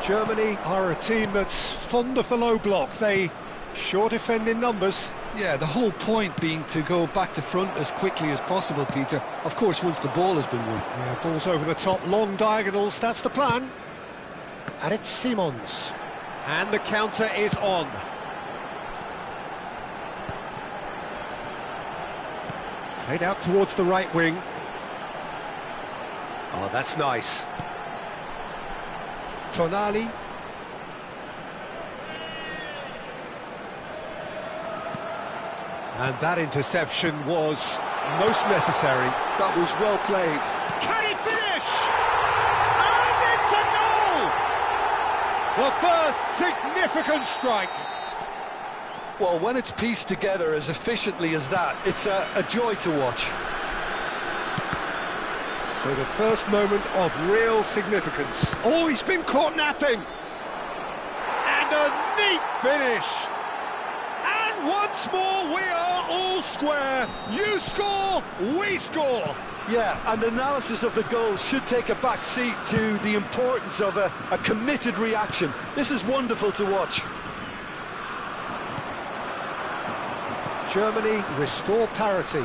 Germany are a team that's fond of the low block. They sure defend in numbers. Yeah, the whole point being to go back to front as quickly as possible, Peter. Of course, once the ball has been won. Yeah, balls over the top, long diagonals, that's the plan. And it's Simons. And the counter is on. Played out towards the right wing. Oh, that's nice. Tonali. And that interception was most necessary. That was well played. Can he finish? And it's a goal! The first significant strike. Well, when it's pieced together as efficiently as that, it's a joy to watch. So the first moment of real significance. Oh, he's been caught napping. And a neat finish. And once more, we are all square. You score, we score. Yeah, and analysis of the goal should take a back seat to the importance of a committed reaction. This is wonderful to watch. Germany restore parity.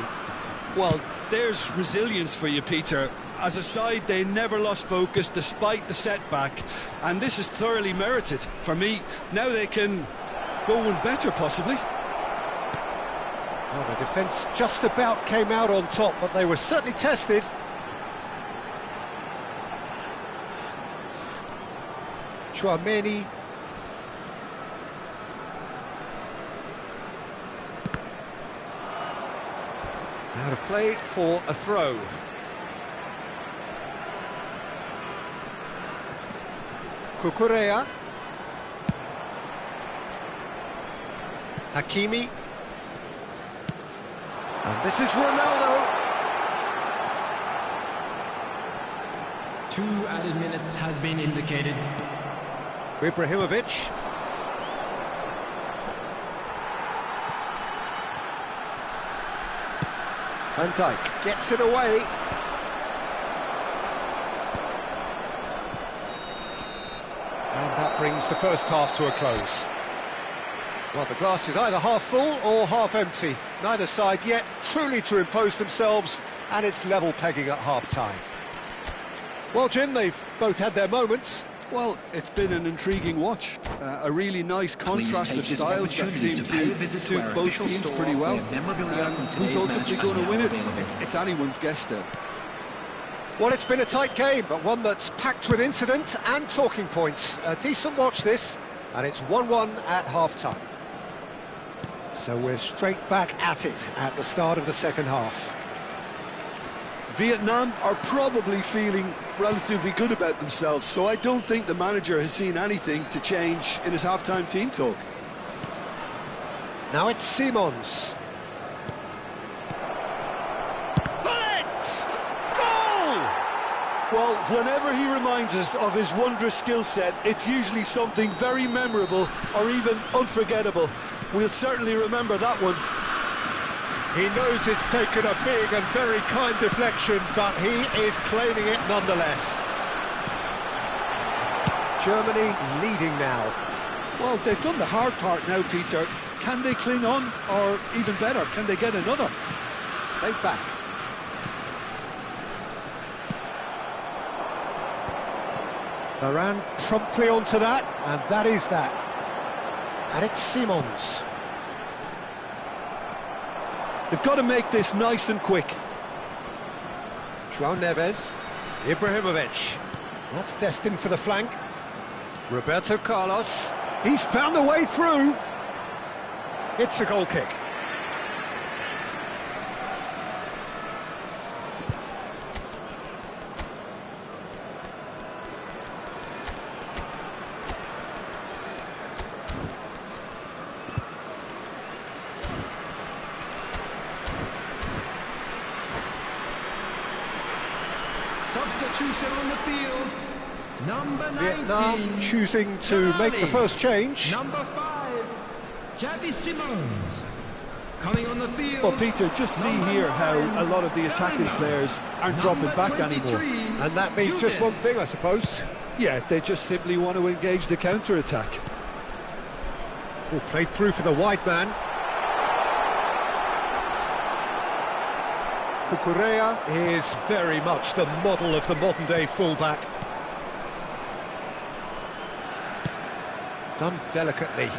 Well, there's resilience for you, Peter. As a side, they never lost focus despite the setback, and this is thoroughly merited. For me, now they can go one better, possibly. Well, the defence just about came out on top, but they were certainly tested. Tchouaméni. Out of play for a throw. Cucurella. Hakimi. And this is Ronaldo. 2 added minutes has been indicated. Ibrahimovic. Van Dijk gets it away. And that brings the first half to a close. Well, the glass is either half full or half empty. Neither side yet truly to impose themselves, and it's level pegging at half-time. Well, Jim, they've both had their moments. Well, it's been an intriguing watch. A really nice contrast of styles that seem to suit both teams pretty well. Who's ultimately going to win it? It's anyone's guess, though. Well, it's been a tight game, but one that's packed with incident and talking points. A decent watch this, and it's 1-1 at half-time. So we're straight back at it at the start of the second half. Vietnam are probably feeling relatively good about themselves, so I don't think the manager has seen anything to change in his half-time team talk. Now it's Simons. Well, whenever he reminds us of his wondrous skill set, it's usually something very memorable or even unforgettable. We'll certainly remember that one. He knows it's taken a big and very kind deflection, but he is claiming it nonetheless. Germany leading now. Well, they've done the hard part now, Peter. Can they cling on, or even better, can they get another? Played back. Varane promptly onto that, and that is that. And it's Simons. They've got to make this nice and quick. João Neves. Ibrahimovic. That's destined for the flank. Roberto Carlos. He's found a way through. It's a goal kick. Substitution on the field. Number 19. Vietnam choosing to make the first change. Number 5, Xavi Simons. Coming on the field. Well, Peter, just see here how a lot of the attacking players aren't dropping back anymore. And that means just one thing, I suppose. Yeah, they just simply want to engage the counter-attack. Oh, played through for the wide man. Cucurella is very much the model of the modern-day fullback. Done delicately.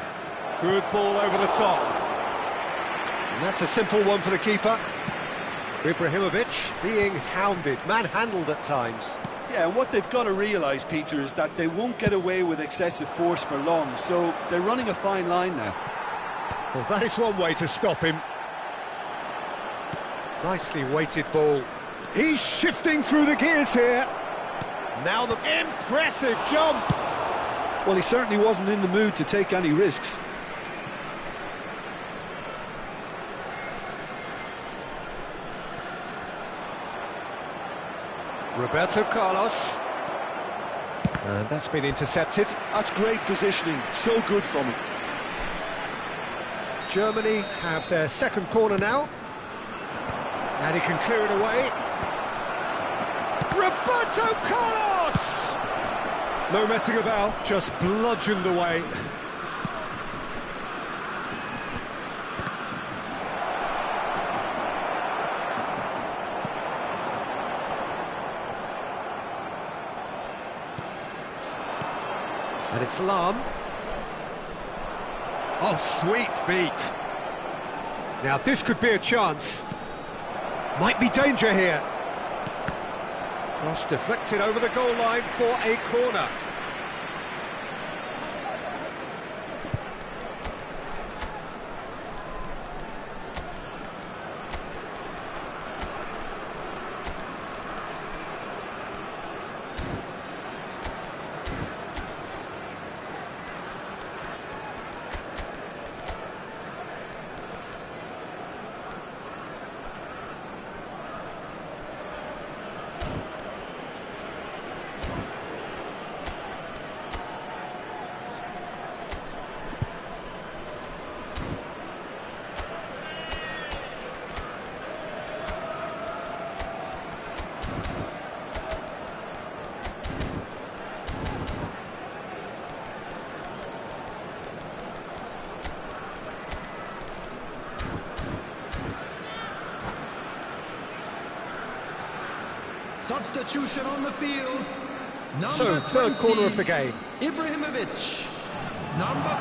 Good ball over the top. And that's a simple one for the keeper. Ibrahimovic being hounded, manhandled at times. Yeah, and what they've got to realise, Peter, is that they won't get away with excessive force for long, so they're running a fine line now. Well, that is one way to stop him. Nicely weighted ball. He's shifting through the gears here. Now the impressive jump. Well, he certainly wasn't in the mood to take any risks. Roberto Carlos. And that's been intercepted. That's great positioning, so good from him. Germany have their second corner now. And he can clear it away. Roberto Carlos! No messing about, just bludgeoned away. And it's Lahm. Oh, sweet feet. Now this could be a chance. Might be danger here. Cross deflected over the goal line for a corner. Substitution on the field. So, third corner of the game. Ibrahimovic. Number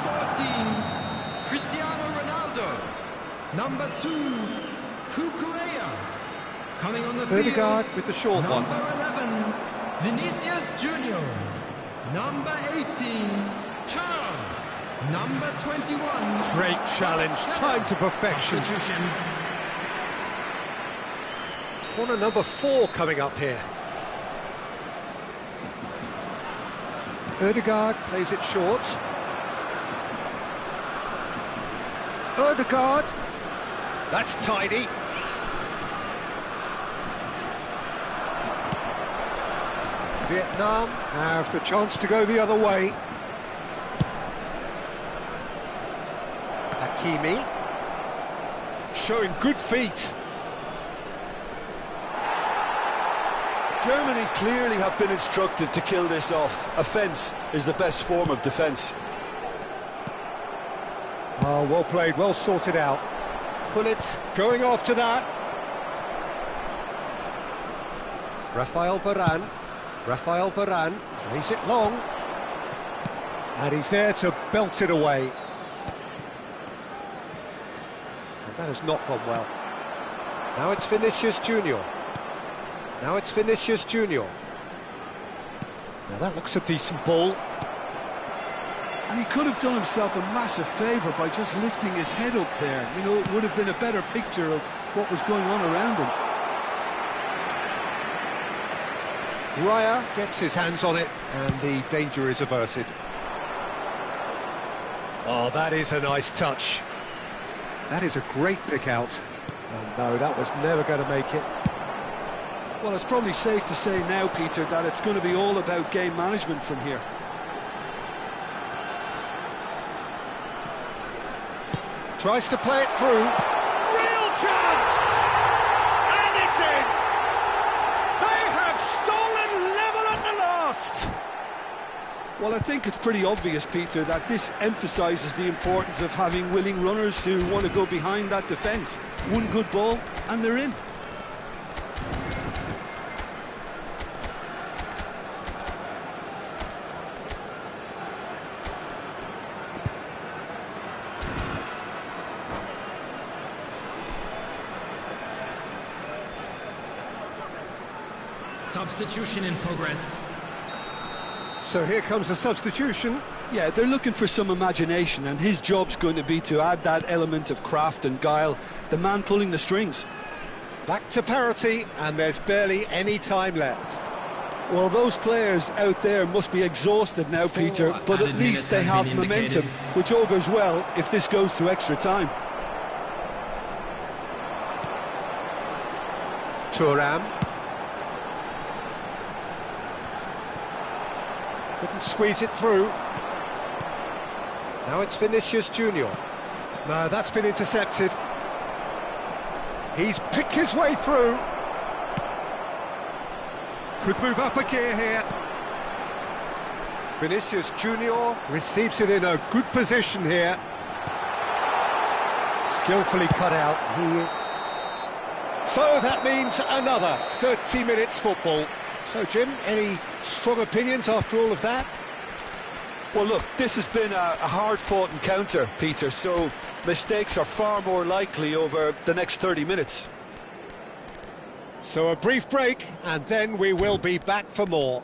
14, Cristiano Ronaldo. Number 2, Cucurella. Coming on the field, Ødegaard with the short one. number 11, Vinicius Junior. Number 18, Charles. Number 21. Great challenge, time to perfection. Substitution. Corner number 4 coming up here. Ødegaard plays it short. Ødegaard. That's tidy. Vietnam have the chance to go the other way. Hakimi. Showing good feet. Germany clearly have been instructed to kill this off. Offence is the best form of defence. Oh, well played, well sorted out. Gullit going after that. Rafael Varane. Rafael Varane plays it long. And he's there to belt it away. And that has not gone well. Now it's Vinicius Junior. Now it's Vinicius Junior. Now that looks a decent ball. And he could have done himself a massive favour by just lifting his head up there. You know, it would have been a better picture of what was going on around him. Raya gets his hands on it and the danger is averted. Oh, that is a nice touch. That is a great pick out. Oh no, that was never going to make it. Well, it's probably safe to say now, Peter, that it's going to be all about game management from here. Tries to play it through. Real chance! And it's in! They have stolen level at the last! Well, I think it's pretty obvious, Peter, that this emphasises the importance of having willing runners who want to go behind that defence. One good ball, and they're in. Substitution in progress. So here comes the substitution. Yeah, they're looking for some imagination, and his job's going to be to add that element of craft and guile, the man pulling the strings. Back to parity, and there's barely any time left. Well, those players out there must be exhausted now, Peter, but at least they have momentum, which augurs well if this goes to extra time. Thuram. Couldn't squeeze it through. Now it's Vinicius Junior. No, that's been intercepted. He's picked his way through. Could move up a gear here. Vinicius Junior receives it in a good position here. Skillfully cut out. So that means another 30 minutes football. So, Jim, any strong opinions after all of that? Well, look, this has been a hard-fought encounter, Peter, so mistakes are far more likely over the next 30 minutes. So a brief break, and then we will be back for more.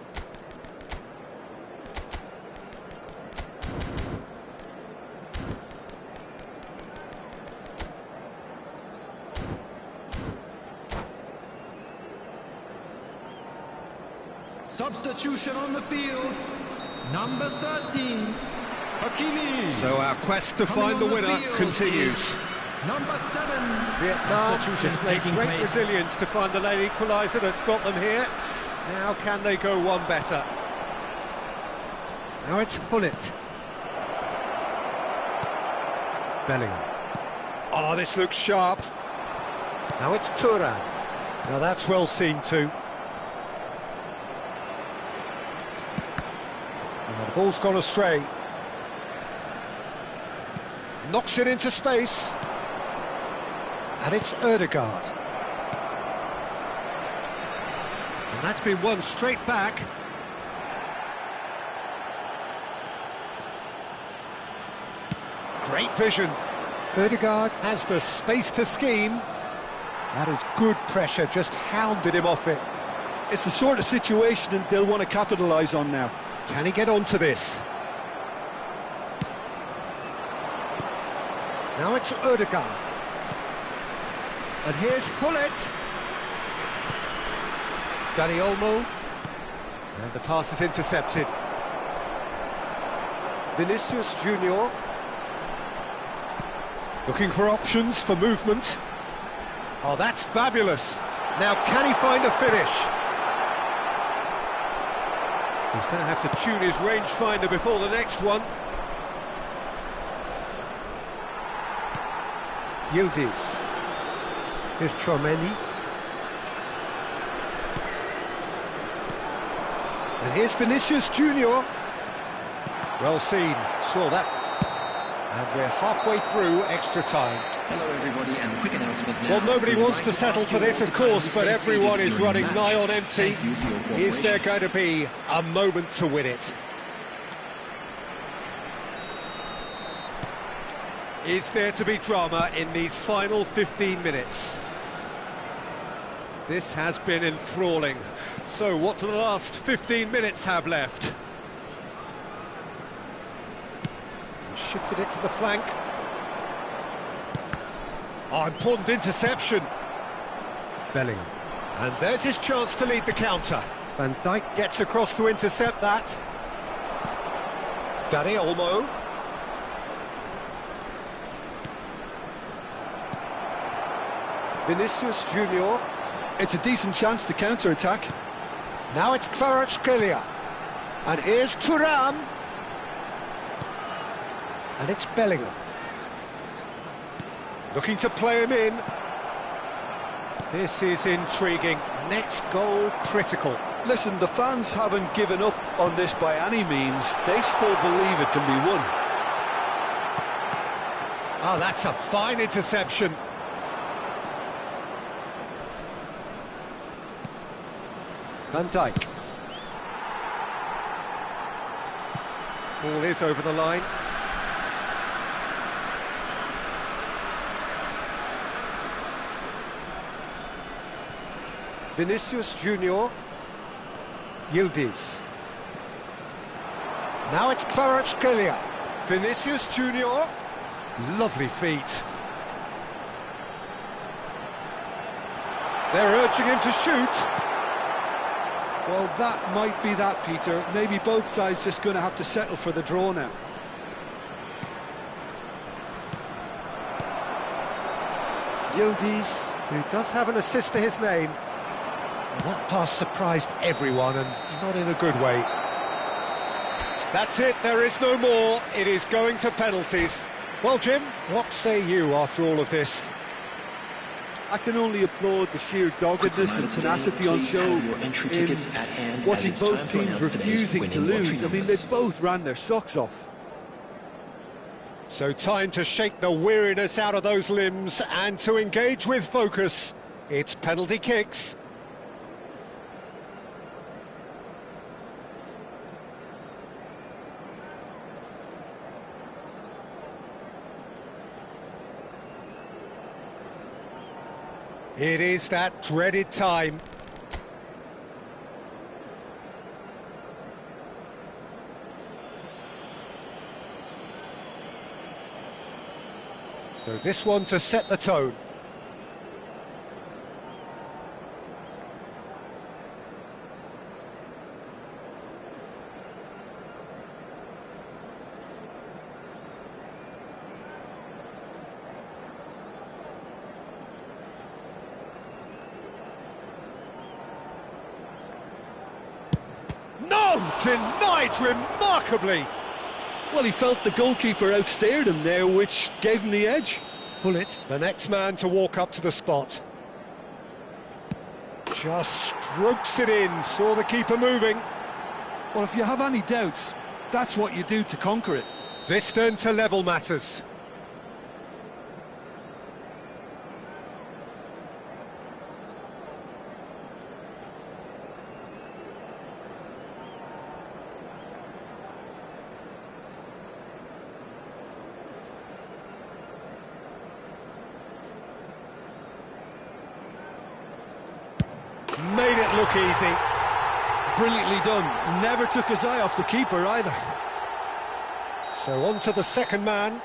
Substitution on the field. Number 13, Hakimi. So our quest to find the winner continues. Number 7, Vietnam displayed great resilience to find the late equaliser that's got them here. Now can they go one better? Now it's Gullit. Bellingham. Oh, this looks sharp. Now it's Thuram. Now that's well seen too. The ball's gone astray. Knocks it into space. And it's Ødegaard. And that's been won straight back. Great vision. Ødegaard has the space to scheme. That is good pressure, just hounded him off it. It's the sort of situation they'll want to capitalise on now. Can he get onto this? Now it's Ødegaard. And here's Hullet. Dani Olmo. And the pass is intercepted. Vinicius Junior. Looking for options for movement. Oh, that's fabulous. Now, can he find a finish? He's going to have to tune his rangefinder before the next one. Yildiz. Here's Tchouaméni. And here's Vinicius Junior. Well seen, saw that. And we're halfway through extra time. Hello everybody, and quick announcement now. Well, nobody wants to settle for this, of course, but everyone is running nigh on empty. Is there going to be a moment to win it? Is there to be drama in these final 15 minutes? This has been enthralling. So what do the last 15 minutes have left? Shifted it to the flank. Oh, important interception. Bellingham. And there's his chance to lead the counter. Van Dijk gets across to intercept that. Dani Olmo. Vinicius Junior. It's a decent chance to counter-attack. Now it's Kvaratskhelia. And here's Thuram. And it's Bellingham. Looking to play him in. This is intriguing. Next goal critical. Listen, the fans haven't given up on this by any means. They still believe it can be won. Oh, that's a fine interception. Van Dijk. Ball is over the line. Vinicius Junior. Yildiz. Now it's Kvaratskhelia. Vinicius Junior. Lovely feet. They're urging him to shoot. Well, that might be that, Peter. Maybe both sides just going to have to settle for the draw now. Yildiz, who does have an assist to his name. Well, that pass surprised everyone, and not in a good way. That's it, there is no more. It is going to penalties. Well, Jim, what say you after all of this? I can only applaud the sheer doggedness and tenacity on show in watching both teams refusing to lose. I mean, they both ran their socks off. So time to shake the weariness out of those limbs and to engage with focus. It's penalty kicks. It is that dreaded time. So this one to set the tone. No! Denied remarkably! Well, he felt the goalkeeper outstared him there, which gave him the edge. Bullet, the next man to walk up to the spot. Just strokes it in, saw the keeper moving. Well, if you have any doubts, that's what you do to conquer it. This then to level matters. look easy. Brilliantly done. Never took his eye off the keeper either. So on to the second man.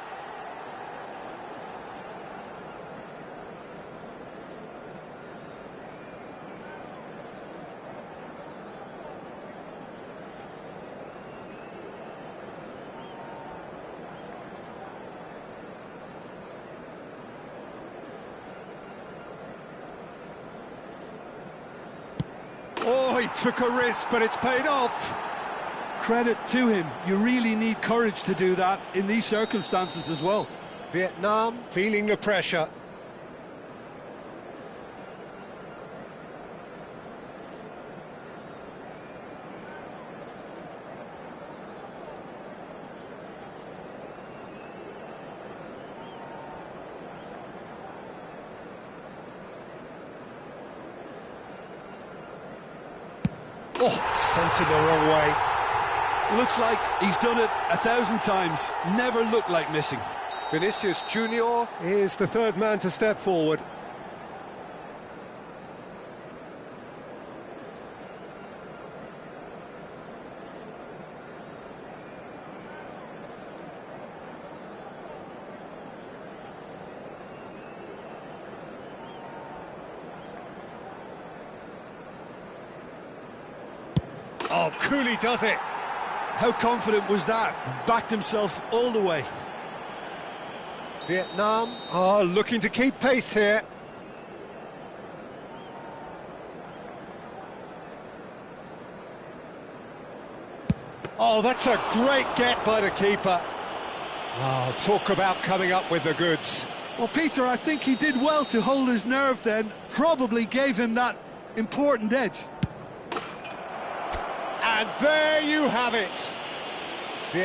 Oh, he took a risk, but it's paid off. Credit to him. You really need courage to do that in these circumstances as well. Vietnam feeling the pressure. Oh, sent him the wrong way. Looks like he's done it 1,000 times. Never looked like missing. Vinicius Junior is the third man to step forward. Oh, Cooley does it. How confident was that? Backed himself all the way. Vietnam are looking to keep pace here. Oh, that's a great get by the keeper. Oh, talk about coming up with the goods. Well, Peter, I think he did well to hold his nerve then. Probably gave him that important edge. And there you have it.